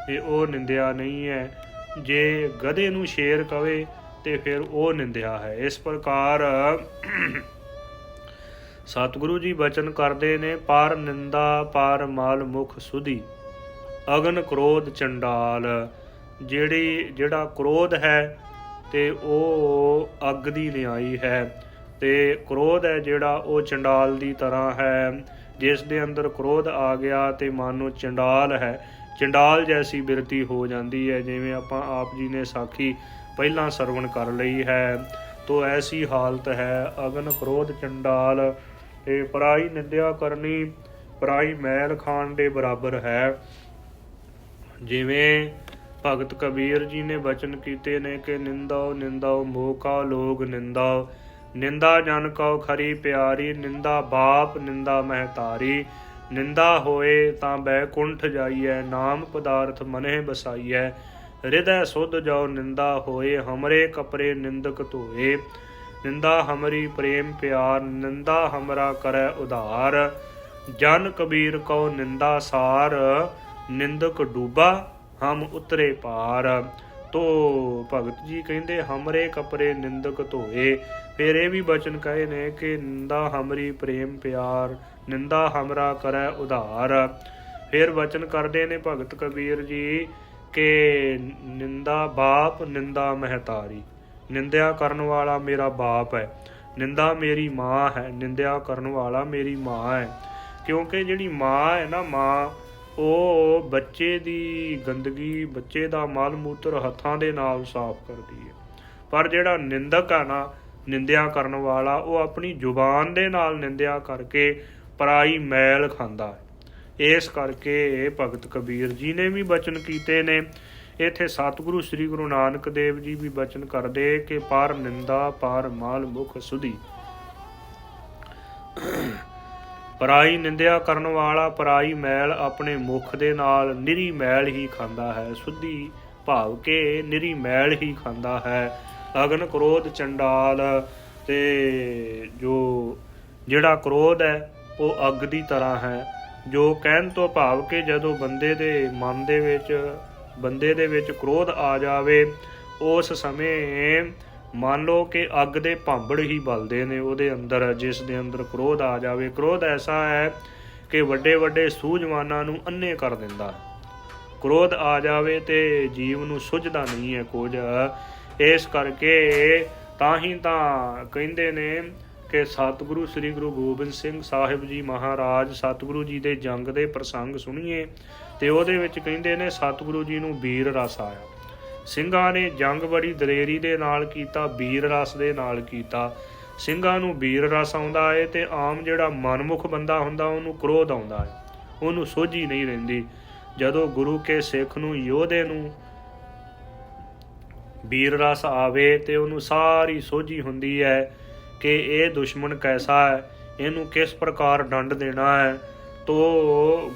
ਤੇ ਉਹ ਨਿੰਦਿਆ ਨਹੀਂ ਹੈ। ਜੇ ਗਧੇ ਨੂੰ ਸ਼ੇਰ ਕਵੇ ਤੇ ਫਿਰ ਉਹ ਨਿੰਦਿਆ ਹੈ। ਇਸ ਪ੍ਰਕਾਰ ਸਤਿਗੁਰੂ ਜੀ ਬਚਨ ਕਰਦੇ ਨੇ, ਪਰ ਨਿੰਦਾ ਪਰ ਮਲ ਮੁਖ ਸੁਧੀ, ਅਗਨ ਕ੍ਰੋਧ ਚੰਡਾਲ। ਜਿਹੜਾ ਕ੍ਰੋਧ ਹੈ ਤੇ ਉਹ ਅੱਗ ਦੀ ਨਿਆਈ ਹੈ, ਤੇ ਕ੍ਰੋਧ ਹੈ ਜਿਹੜਾ ਉਹ ਚੰਡਾਲ ਦੀ ਤਰ੍ਹਾਂ ਹੈ। ਜਿਸ ਦੇ ਅੰਦਰ ਕ੍ਰੋਧ ਆ ਗਿਆ ਤੇ ਮਾਨੋ ਚੰਡਾਲ ਹੈ, ਚੰਡਾਲ ਜੈਸੀ ਬਿਰਤੀ ਹੋ ਜਾਂਦੀ ਹੈ। ਜਿਵੇਂ ਆਪਾਂ ਆਪ ਜੀ ਨੇ ਸਾਖੀ ਪਹਿਲਾਂ ਸਰਵਣ ਕਰ ਲਈ ਹੈ, ਤੋ ਐਸੀ ਹਾਲਤ ਹੈ। ਅਗਨ ਕ੍ਰੋਧ ਚੰਡਾਲ, ਤੇ ਪਰਾਈ ਨਿੰਦਿਆ ਕਰਨੀ ਪਰਾਈ ਮੈਲ ਖਾਣ ਦੇ ਬਰਾਬਰ ਹੈ। ਜਿਵੇਂ ਭਗਤ ਕਬੀਰ ਜੀ ਨੇ ਬਚਨ ਕੀਤੇ ਨੇ ਕਿ ਨਿੰਦਾਓ ਨਿੰਦਾਓ ਮੋਹ ਕਾ ਲੋਗ ਨਿੰਦਾਓ, ਨਿੰਦਾ ਜਨ ਕਉ ਖਰੀ ਪਿਆਰੀ, ਨਿੰਦਾ ਬਾਪ ਨਿੰਦਾ ਮਹਿਤਾਰੀ। ਨਿੰਦਾ ਹੋਏ ਤਾਂ ਬੈਕੁੰਠ ਜਾਈਐ, ਨਾਮ ਪਦਾਰਥ ਮਨਹਿ ਬਸਾਈਐ। ਹਿਰਦੈ ਸੁਧ ਜਾਉ ਨਿੰਦਾ ਹੋਏ, ਹਮਰੇ ਕਪਰੇ ਨਿੰਦਕ ਧੋਏ। ਨਿੰਦਾ ਹਮਰੀ ਪ੍ਰੇਮ ਪਿਆਰ, ਨਿੰਦਾ ਹਮਰਾ ਕਰੈ ਉਧਾਰ। ਜਨ ਕਬੀਰ ਕਉ ਨਿੰਦਾ ਸਾਰ, ਨਿੰਦਕ ਡੂਬਾ ਹਮ ਉਤਰੇ ਪਾਰ। ਤੋ ਭਗਤ ਜੀ ਕਹਿੰਦੇ ਹਮਰੇ ਕਪਰੇ ਨਿੰਦਕ ਧੋਏ। ਫਿਰ ਇਹ ਵੀ ਬਚਨ ਕਹੇ ਨੇ ਕਿ ਨਿੰਦਾ ਹਮਰੀ ਪ੍ਰੇਮ ਪਿਆਰ, ਨਿੰਦਾ ਹਮਰਾ ਕਰੈ ਉਧਾਰ। ਫਿਰ ਬਚਨ ਕਰਦੇ ਨੇ ਭਗਤ ਕਬੀਰ ਜੀ ਕਿ ਨਿੰਦਾ ਬਾਪ ਨਿੰਦਾ ਮਹਿਤਾਰੀ, ਨਿੰਦਿਆ ਕਰਨ ਵਾਲਾ ਮੇਰਾ ਬਾਪ ਹੈ, ਨਿੰਦਾ ਮੇਰੀ ਮਾਂ ਹੈ, ਨਿੰਦਿਆ ਕਰਨ ਵਾਲਾ ਮੇਰੀ ਮਾਂ ਹੈ। ਕਿਉਂਕਿ ਜਿਹੜੀ ਮਾਂ ਹੈ ਨਾ, ਮਾਂ ਉਹ ਬੱਚੇ ਦੀ ਗੰਦਗੀ, ਬੱਚੇ ਦਾ ਮਲ ਮੂਤਰ ਹੱਥਾਂ ਦੇ ਨਾਲ ਸਾਫ਼ ਕਰਦੀ ਹੈ। ਪਰ ਜਿਹੜਾ ਨਿੰਦਕ ਆ ਨਾ, ਨਿੰਦਿਆ ਕਰਨ ਵਾਲਾ, ਉਹ ਆਪਣੀ ਜ਼ੁਬਾਨ ਦੇ ਨਾਲ ਨਿੰਦਿਆ ਕਰਕੇ ਪਰਾਈ ਮੈਲ ਖਾਂਦਾ ਹੈ। ਇਸ ਕਰਕੇ ਭਗਤ ਕਬੀਰ ਜੀ ਨੇ ਵੀ ਬਚਨ ਕੀਤੇ ਨੇ। ਇੱਥੇ ਸਤਿਗੁਰੂ ਸ੍ਰੀ ਗੁਰੂ ਨਾਨਕ ਦੇਵ ਜੀ ਵੀ ਬਚਨ ਕਰਦੇ ਕਿ ਪਰ ਨਿੰਦਾ ਪਰ ਮਾਲ ਮੁਖ ਸੁਧੀ। ਪਰਾਈ ਨਿੰਦਿਆ ਕਰਨ ਵਾਲਾ ਪਰਾਈ ਮੈਲ ਆਪਣੇ ਮੁਖ ਦੇ ਨਾਲ ਨਿਰੀ ਮੈਲ ਹੀ ਖਾਂਦਾ ਹੈ। ਸੁਧੀ ਭਾਵ ਕੇ ਨਿਰੀ ਮੈਲ ਹੀ ਖਾਂਦਾ ਹੈ। ਅਗਨ ਕ੍ਰੋਧ ਚੰਡਾਲ, ਤੇ ਜਿਹੜਾ ਕ੍ਰੋਧ ਹੈ ਉਹ ਅੱਗ ਦੀ ਤਰ੍ਹਾਂ ਹੈ। ਜੋ ਕਹਿਣ ਤੋਂ ਭਾਵ ਕਿ ਜਦੋਂ ਬੰਦੇ ਦੇ ਮਨ ਦੇ ਵਿੱਚ ਕ੍ਰੋਧ ਆ ਜਾਵੇ, ਉਸ ਸਮੇਂ ਮੰਨ ਲਓ ਕਿ ਅੱਗ ਦੇ ਭਾਂਬੜ ਹੀ ਬਲਦੇ ਨੇ ਉਹਦੇ ਅੰਦਰ। ਜਿਸ ਦੇ ਅੰਦਰ ਕ੍ਰੋਧ ਆ ਜਾਵੇ, ਕ੍ਰੋਧ ਐਸਾ ਹੈ ਕਿ ਵੱਡੇ ਵੱਡੇ ਸੂਝਵਾਨਾਂ ਨੂੰ ਅੰਨੇ ਕਰ ਦਿੰਦਾ। ਕ੍ਰੋਧ ਆ ਜਾਵੇ ਤੇ ਜੀਵ ਨੂੰ ਸੁਝਦਾ ਨਹੀਂ ਹੈ ਕੁਝ। ਇਸ ਕਰਕੇ ਤਾਂ ਹੀ ਤਾਂ ਕਹਿੰਦੇ ਨੇ ਕਿ ਸਤਿਗੁਰੂ ਸ੍ਰੀ ਗੁਰੂ ਗੋਬਿੰਦ ਸਿੰਘ ਸਾਹਿਬ ਜੀ ਮਹਾਰਾਜ ਸਤਿਗੁਰੂ ਜੀ ਦੇ ਜੰਗ ਦੇ ਪ੍ਰਸੰਗ ਸੁਣੀਏ ਤੇ ਉਹਦੇ ਵਿੱਚ ਕਹਿੰਦੇ ਨੇ ਸਤਿਗੁਰੂ ਜੀ ਨੂੰ ਵੀਰ ਰਸ ਆਇਆ। ਸਿੰਘਾਂ ਨੇ ਜੰਗ ਬੜੀ ਦਲੇਰੀ ਦੇ ਨਾਲ ਕੀਤਾ, ਵੀਰ ਰਸ ਦੇ ਨਾਲ ਕੀਤਾ। ਸਿੰਘਾਂ ਨੂੰ ਵੀਰ ਰਸ ਆਉਂਦਾ ਹੈ ਤੇ ਆਮ ਜਿਹੜਾ ਮਨਮੁਖ ਬੰਦਾ ਹੁੰਦਾ ਉਹਨੂੰ ਕ੍ਰੋਧ ਆਉਂਦਾ ਹੈ, ਉਹਨੂੰ ਸੋਝੀ ਨਹੀਂ ਰਹਿੰਦੀ। ਜਦੋਂ ਗੁਰੂ ਕੇ ਸਿੱਖ ਨੂੰ ਯੋਧੇ ਨੂੰ ਵੀਰ ਰਸ ਆਵੇ ਤੇ ਉਹਨੂੰ ਸਾਰੀ ਸੋਝੀ ਹੁੰਦੀ ਹੈ ਕਿ ਇਹ ਦੁਸ਼ਮਣ ਕੈਸਾ ਹੈ, ਇਹਨੂੰ ਕਿਸ ਪ੍ਰਕਾਰ ਡੰਡ ਦੇਣਾ ਹੈ। ਤੋ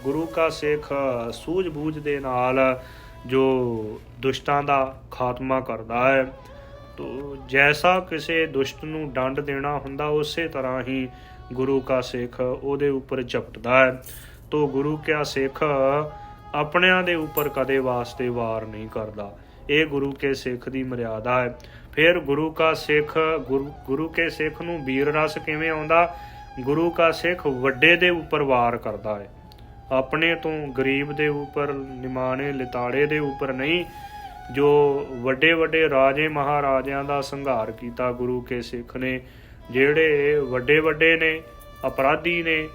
ਗੁਰੂ ਕਾ ਸਿੱਖ ਸੂਝ-ਬੂਝ ਦੇ ਨਾਲ ਜੋ ਦੁਸ਼ਟਾਂ ਦਾ ਖਾਤਮਾ ਕਰਦਾ ਹੈ। ਤੋ ਜੈਸਾ ਕਿਸੇ ਦੁਸ਼ਟ ਨੂੰ ਡੰਡ ਦੇਣਾ ਹੁੰਦਾ ਉਸੇ ਤਰ੍ਹਾਂ ਹੀ ਗੁਰੂ ਕਾ ਸਿੱਖ ਉਹਦੇ ਉੱਪਰ ਝਪਟਦਾ ਹੈ। ਤੋ ਗੁਰੂ ਕਾ ਸਿੱਖ ਆਪਣਿਆਂ ਦੇ ਉੱਪਰ ਕਦੇ ਵਾਸਤੇ ਵਾਰ ਨਹੀਂ ਕਰਦਾ। ਇਹ ਗੁਰੂ ਕੇ ਸਿੱਖ ਦੀ ਮਰਿਆਦਾ ਹੈ। ਫਿਰ ਗੁਰੂ ਕਾ ਸਿੱਖ ਗੁਰੂ ਕੇ ਸਿੱਖ ਨੂੰ ਵੀਰ ਰਸ ਕਿਵੇਂ ਆਉਂਦਾ? ਗੁਰੂ ਕਾ ਸਿੱਖ ਵੱਡੇ ਦੇ ਉੱਪਰ ਵਾਰ ਕਰਦਾ ਹੈ, ਆਪਣੇ ਤੋਂ ਗਰੀਬ ਦੇ ਉੱਪਰ, ਨਿਮਾਣੇ ਲਿਤਾੜੇ ਦੇ ਉੱਪਰ ਨਹੀਂ। ਜੋ ਵੱਡੇ ਵੱਡੇ ਰਾਜੇ ਮਹਾਰਾਜਿਆਂ ਦਾ ਸੰਘਾਰ ਕੀਤਾ ਗੁਰੂ ਕੇ ਸਿੱਖ ਨੇ, ਜਿਹੜੇ ਵੱਡੇ ਵੱਡੇ ਨੇ, ਅਪਰਾਧੀ ਨੇ,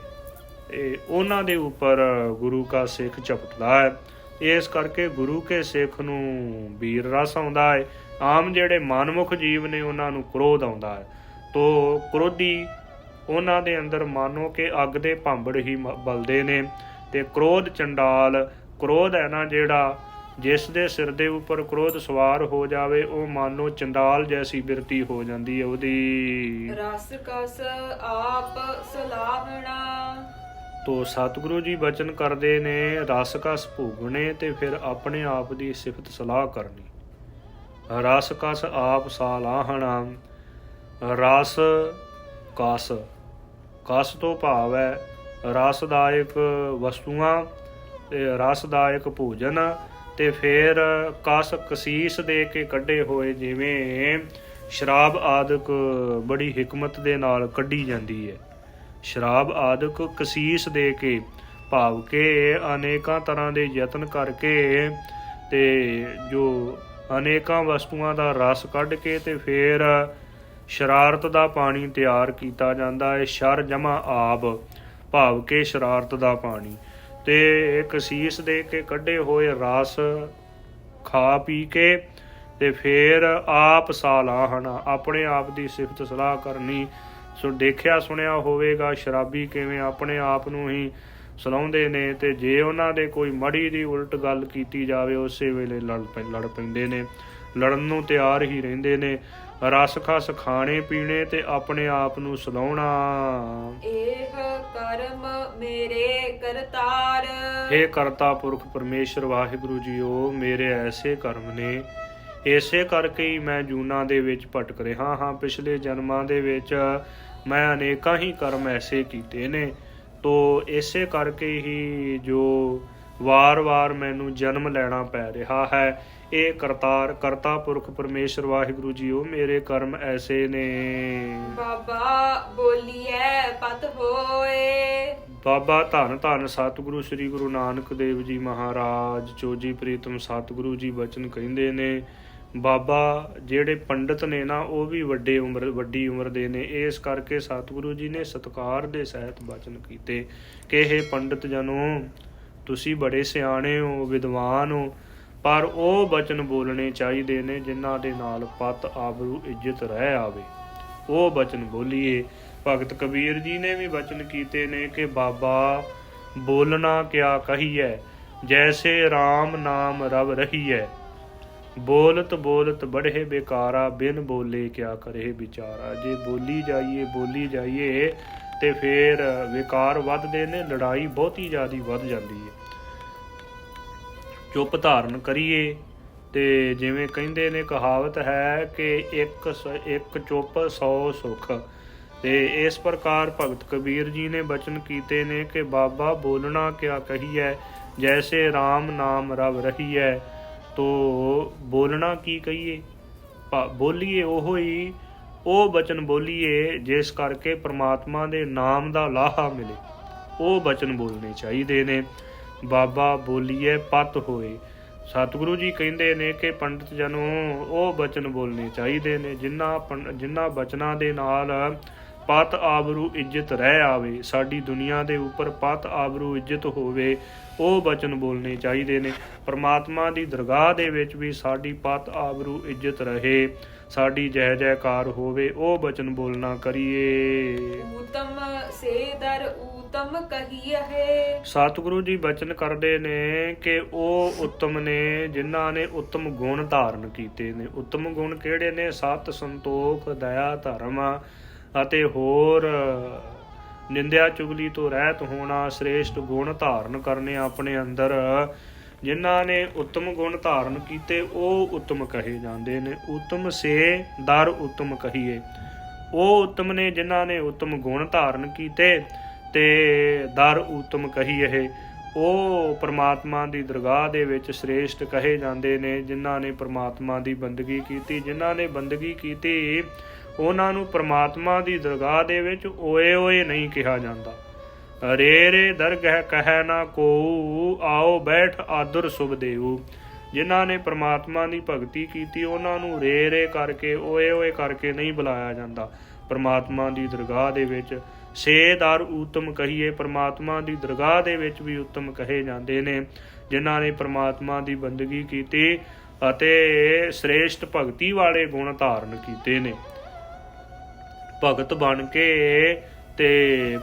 ਉਹਨਾਂ ਦੇ ਉੱਪਰ ਗੁਰੂ ਕਾ ਸਿੱਖ ਝਪਟਦਾ ਹੈ। ਇਸ ਕਰਕੇ ਗੁਰੂ ਕੇ ਸਿੱਖ ਨੂੰ ਵੀਰ ਰਸ ਆਉਂਦਾ ਹੈ। ਆਮ ਜਿਹੜੇ ਮਨਮੁਖ ਜੀਵ ਨੇ ਉਹਨਾਂ ਨੂੰ ਕ੍ਰੋਧ ਆਉਂਦਾ ਹੈ। ਤੋ ਕ੍ਰੋਧੀ ਉਹਨਾਂ ਦੇ ਅੰਦਰ ਮਾਨੋ ਕਿ ਅੱਗ ਦੇ ਭਾਂਬੜ ਹੀ ਬਲਦੇ ਨੇ। ਤੇ ਕ੍ਰੋਧ ਚੰਡਾਲ, ਕ੍ਰੋਧ ਹੈ ਨਾ ਜਿਹੜਾ, ਜਿਸ ਦੇ ਸਿਰ ਦੇ ਉੱਪਰ ਕ੍ਰੋਧ ਸਵਾਰ ਹੋ ਜਾਵੇ ਉਹ ਮਾਨੋ ਚੰਡਾਲ ਜੈਸੀ ਬਿਰਤੀ ਹੋ ਜਾਂਦੀ ਹੈ ਉਹਦੀ। ਰਸ ਕਸ ਆਪ ਸਲਾਹਣਾ। ਤੋ ਸਤਿਗੁਰੂ ਜੀ ਬਚਨ ਕਰਦੇ ਨੇ ਰਸ ਕਸ ਭੋਗਣੇ ਤੇ ਫਿਰ ਆਪਣੇ ਆਪ ਦੀ ਸਿਫਤ ਸਲਾਹ ਕਰਨੀ। ਰਸ ਕਸ ਆਪ ਸਲਾਹਣਾ। ਰਸ ਕਸ, ਕਸ ਤੋਂ ਭਾਵ ਹੈ ਰਸਦਾਇਕ ਵਸਤੂਆਂ ਤੇ ਰਸਦਾਇਕ ਭੋਜਨ। ਤੇ ਫਿਰ ਕਸ ਕਸੀਸ ਦੇ ਕੇ ਕੱਢੇ ਹੋਏ, ਜਿਵੇਂ ਸ਼ਰਾਬ ਆਦਿਕ ਬੜੀ ਹਿਕਮਤ ਦੇ ਨਾਲ ਕੱਢੀ ਜਾਂਦੀ ਹੈ। ਸ਼ਰਾਬ ਆਦਿਕ ਕਸੀਸ ਦੇ ਕੇ ਭਾਵ ਕਿ ਅਨੇਕਾਂ ਤਰ੍ਹਾਂ ਦੇ ਯਤਨ ਕਰਕੇ ਤੇ ਜੋ ਅਨੇਕਾਂ ਵਸਤੂਆਂ ਦਾ ਰਸ ਕੱਢ ਕੇ ਤੇ ਫਿਰ ਸ਼ਰਾਰਤ ਦਾ ਪਾਣੀ ਤਿਆਰ ਕੀਤਾ ਜਾਂਦਾ ਹੈ। ਸ਼ਰ ਜਮਾ ਆਬ ਭਾਵ ਕਿ ਸ਼ਰਾਰਤ ਦਾ ਪਾਣੀ। ਤੇ ਕਸੀਸ ਦੇ ਕੇ ਕੱਢੇ ਹੋਏ ਰਸ ਖਾ ਪੀ ਕੇ ਤੇ ਫਿਰ ਆਪ ਸਲਾਹਣਾ, ਆਪਣੇ ਆਪ ਦੀ ਸਿਫਤ ਸਲਾਹ ਕਰਨੀ। ਸੋ ਦੇਖਿਆ ਸੁਣਿਆ ਹੋਵੇਗਾ ਸ਼ਰਾਬੀ ਕਿਵੇਂ ਆਪਣੇ ਆਪ ਨੂੰ ਹੀ ਸੁਣਾਉਂਦੇ ਨੇ, ਤੇ ਜੇ ਉਹਨਾਂ ਦੇ ਕੋਈ ਮਾੜੀ ਦੀ ਉਲਟ ਗੱਲ ਕੀਤੀ ਜਾਵੇ ਉਸੇ ਵੇਲੇ ਲੜ ਪੈਂਦੇ ਨੇ, ਲੜਨ ਨੂੰ ਤਿਆਰ ਹੀ ਰਹਿੰਦੇ ਨੇ। ਰਸ ਖਸ ਖਾਣੇ ਪੀਣੇ ਤੇ ਆਪਣੇ ਆਪ ਨੂੰ ਸੁਲਾਉਣਾ। ਇਹ ਕਰਮ ਮੇਰੇ ਕਰਤਾਰ। ਇਹ ਕਰਤਾ ਪੁਰਖ ਪਰਮੇਸ਼ਰ ਵਾਹਿਗੁਰੂ ਜੀਓ, ਮੇਰੇ ਐਸੇ ਕਰਮ ਨੇ, ਇਸੇ ਕਰਕੇ ਹੀ ਮੈਂ ਜੂਨਾਂ ਦੇ ਵਿੱਚ ਭਟਕ ਰਿਹਾ ਹਾਂ। ਪਿਛਲੇ ਜਨਮਾਂ ਦੇ ਵਿੱਚ ਮੈਂ ਅਨੇਕਾਂ ਹੀ ਕਰਮ ਐਸੇ ਕੀਤੇ ਨੇ। ਤੋ ਇਸੇ ਕਰਕੇ ਹੀ ਜੋ ਵਾਰ-ਵਾਰ ਮੈਨੂੰ ਜਨਮ ਲੈਣਾ ਪੈ ਰਿਹਾ ਹੈ। ਇਹ ਕਰਤਾ ਪੁਰਖ ਪਰਮੇਸ਼ਰ ਵਾਹਿਗੁਰੂ ਜੀਓ, ਮੇਰੇ ਕਰਮ ਐਸੇ ਨੇ। ਬਾਬਾ ਬੋਲੀਐ ਪਤ ਹੋਏ। ਬਾਬਾ ਧੰਨ ਧੰਨ ਸਤਿਗੁਰੂ ਸ੍ਰੀ ਗੁਰੂ ਨਾਨਕ ਦੇਵ ਜੀ ਮਹਾਰਾਜ ਚੋਜੀ ਪ੍ਰੀਤਮ ਸਤਿਗੁਰੂ ਜੀ ਬਚਨ ਕਹਿੰਦੇ ਨੇ। ਬਾਬਾ ਜਿਹੜੇ ਪੰਡਿਤ ਨੇ ਨਾ ਉਹ ਵੀ ਵੱਡੀ ਉਮਰ ਦੇ ਨੇ। ਇਸ ਕਰਕੇ ਸਤਿਗੁਰੂ ਜੀ ਨੇ ਸਤਿਕਾਰ ਦੇ ਸਹਿਤ ਬਚਨ ਕੀਤੇ ਕਿ ਇਹ ਪੰਡਿਤ ਜਨੋ, ਤੁਸੀਂ ਬੜੇ ਸਿਆਣੇ ਹੋ, ਵਿਦਵਾਨ ਹੋ, ਪਰ ਉਹ ਬਚਨ ਬੋਲਣੇ ਚਾਹੀਦੇ ਨੇ ਜਿਨ੍ਹਾਂ ਦੇ ਨਾਲ ਪਤ ਆਬਰੂ ਇੱਜ਼ਤ ਰਹਿ ਆਵੇ। ਉਹ ਬਚਨ ਬੋਲੀਏ। ਭਗਤ ਕਬੀਰ ਜੀ ਨੇ ਵੀ ਬਚਨ ਕੀਤੇ ਨੇ ਕਿ ਬਾਬਾ ਬੋਲਣਾ ਕਿਆ ਕਹੀਐ, ਜੈਸੇ ਰਾਮ ਨਾਮ ਰਵ ਰਹੀਐ। ਬੋਲਤ ਬੋਲਤ ਬੜ੍ਹੇ ਬੇਕਾਰਾ, ਬਿਨ ਬੋਲੇ ਕਿਆ ਕਰੇ ਵਿਚਾਰਾ। ਜੇ ਬੋਲੀ ਜਾਈਏ ਤੇ ਫਿਰ ਵਿਕਾਰ ਵੱਧਦੇ ਨੇ, ਲੜਾਈ ਬਹੁਤੀ ਜ਼ਿਆਦਾ ਵੱਧ ਜਾਂਦੀ ਹੈ। ਚੁੱਪ ਧਾਰਨ ਕਰੀਏ ਤੇ ਜਿਵੇਂ ਕਹਿੰਦੇ ਨੇ, ਕਹਾਵਤ ਹੈ ਕਿ ਇੱਕ ਚੁੱਪ 100 ਸੁੱਖ। ਤੇ ਇਸ ਪ੍ਰਕਾਰ ਭਗਤ ਕਬੀਰ ਜੀ ਨੇ ਬਚਨ ਕੀਤੇ ਨੇ ਕਿ ਬਾਬਾ ਬੋਲਣਾ ਕਿਆ ਕਹੀਐ, ਜੈਸੇ ਰਾਮ ਨਾਮ ਰਵ ਰਹੀਐ। ਤੋ ਬੋਲਣਾ ਕੀ ਕਹੀਏ, ਬੋਲੀਏ ਉਹ ਬਚਨ ਬੋਲੀਏ ਜਿਸ ਕਰਕੇ ਪ੍ਰਮਾਤਮਾ ਦੇ ਨਾਮ ਦਾ ਲਾਹਾ ਮਿਲੇ। ਉਹ ਬਚਨ ਬੋਲਣੇ ਚਾਹੀਦੇ ਨੇ। ਬਾਬਾ ਬੋਲੀਏ ਪਤ ਹੋਏ। ਸਤਿਗੁਰੂ ਜੀ ਕਹਿੰਦੇ ਨੇ ਕਿ ਪੰਡਿਤ ਜਨੋ ਉਹ ਬਚਨ ਬੋਲਣੇ ਚਾਹੀਦੇ ਨੇ ਜਿਨ੍ਹਾਂ ਬਚਨਾਂ ਦੇ ਨਾਲ ਪਤ ਆਬਰੂ ਇੱਜ਼ਤ ਰਹਿ ਆਵੇ। ਸਾਡੀ ਦੁਨੀਆ ਦੇ ਉੱਪਰ ਪਤ ਆਬਰੂ ਇੱਜ਼ਤ ਹੋਵੇ, ਉਹ ਬਚਨ ਬੋਲਣੇ ਚਾਹੀਦੇ ਨੇ। ਪਰਮਾਤਮਾ ਦੀ ਦਰਗਾਹ ਦੇ ਵਿੱਚ ਵੀ ਸਾਡੀ ਪਤ ਆਬਰੂ ਇੱਜ਼ਤ ਰਹੇ, ਸਾਡੀ ਜੈ ਜੈਕਾਰ ਹੋਵੇ, ਉਹ ਬਚਨ ਬੋਲਣਾ ਕਰੀਏ। ਊਤਮ ਸੇ ਦਰ ਊਤਮ ਕਹੀਐ। ਸਤਿਗੁਰੂ ਜੀ ਬਚਨ ਕਰਦੇ ਨੇ ਕਿ ਉਹ ਉੱਤਮ ਨੇ ਜਿਨ੍ਹਾਂ ਨੇ ਉੱਤਮ ਗੁਣ ਧਾਰਨ ਕੀਤੇ ਨੇ। ਉੱਤਮ ਗੁਣ ਕਿਹੜੇ ਨੇ? ਸਤ, ਸੰਤੋਖ, ਦਇਆ, ਧਰਮ ਅਤੇ ਹੋਰ ਨਿੰਦਿਆ ਚੁਗਲੀ ਤੋਂ ਰਹਿਤ ਹੋਣਾ, ਸ੍ਰੇਸ਼ਟ ਗੁਣ ਧਾਰਨ ਕਰਨੇ ਆਪਣੇ ਅੰਦਰ। ਜਿਨ੍ਹਾਂ ਨੇ ਉੱਤਮ ਗੁਣ ਧਾਰਨ ਕੀਤੇ ਉਹ ਉੱਤਮ ਕਹੇ ਜਾਂਦੇ ਨੇ। ਉੱਤਮ ਸੇ ਦਰ ਉੱਤਮ ਕਹੀਏ। ਉਹ ਉੱਤਮ ਨੇ ਜਿਨ੍ਹਾਂ ਨੇ ਉੱਤਮ ਗੁਣ ਧਾਰਨ ਕੀਤੇ ਤੇ ਦਰ ਉੱਤਮ ਕਹੀਏ। ਉਹ ਪ੍ਰਮਾਤਮਾ ਦੀ ਦਰਗਾਹ ਦੇ ਵਿੱਚ ਸ੍ਰੇਸ਼ਟ ਕਹੇ ਜਾਂਦੇ ਨੇ ਜਿਨ੍ਹਾਂ ਨੇ ਪ੍ਰਮਾਤਮਾ ਦੀ ਬੰਦਗੀ ਕੀਤੀ। ਜਿਨ੍ਹਾਂ ਨੇ ਬੰਦਗੀ ਕੀਤੀ ਉਹਨਾਂ ਨੂੰ ਪ੍ਰਮਾਤਮਾ ਦੀ ਦਰਗਾਹ ਦੇ ਵਿੱਚ ਓਏ ਓਏ ਨਹੀਂ ਕਿਹਾ ਜਾਂਦਾ। ਰੇ ਰੇ ਦਰਗਹਿ ਕਹਿ ਨਾ ਕੋਊ, ਆਓ ਬੈਠ ਆਦਰ ਸੁਭ ਦੇਊ। ਜਿਨ੍ਹਾਂ ਨੇ ਪ੍ਰਮਾਤਮਾ ਦੀ ਭਗਤੀ ਕੀਤੀ ਉਹਨਾਂ ਨੂੰ ਰੇ ਰੇ ਕਰਕੇ ਓਏ ਓਏ ਕਰਕੇ ਨਹੀਂ ਬੁਲਾਇਆ ਜਾਂਦਾ ਪ੍ਰਮਾਤਮਾ ਦੀ ਦਰਗਾਹ ਦੇ ਵਿੱਚ। ਸੇ ਦਰ ਉੱਤਮ ਕਹੀਏ। ਪ੍ਰਮਾਤਮਾ ਦੀ ਦਰਗਾਹ ਦੇ ਵਿੱਚ ਵੀ ਉੱਤਮ ਕਹੇ ਜਾਂਦੇ ਨੇ ਜਿਨ੍ਹਾਂ ਨੇ ਪ੍ਰਮਾਤਮਾ ਦੀ ਬੰਦਗੀ ਕੀਤੀ ਅਤੇ ਸ੍ਰੇਸ਼ਟ ਭਗਤੀ ਵਾਲੇ ਗੁਣ ਧਾਰਨ ਕੀਤੇ ਨੇ। ਭਗਤ ਬਣ ਕੇ ਤੇ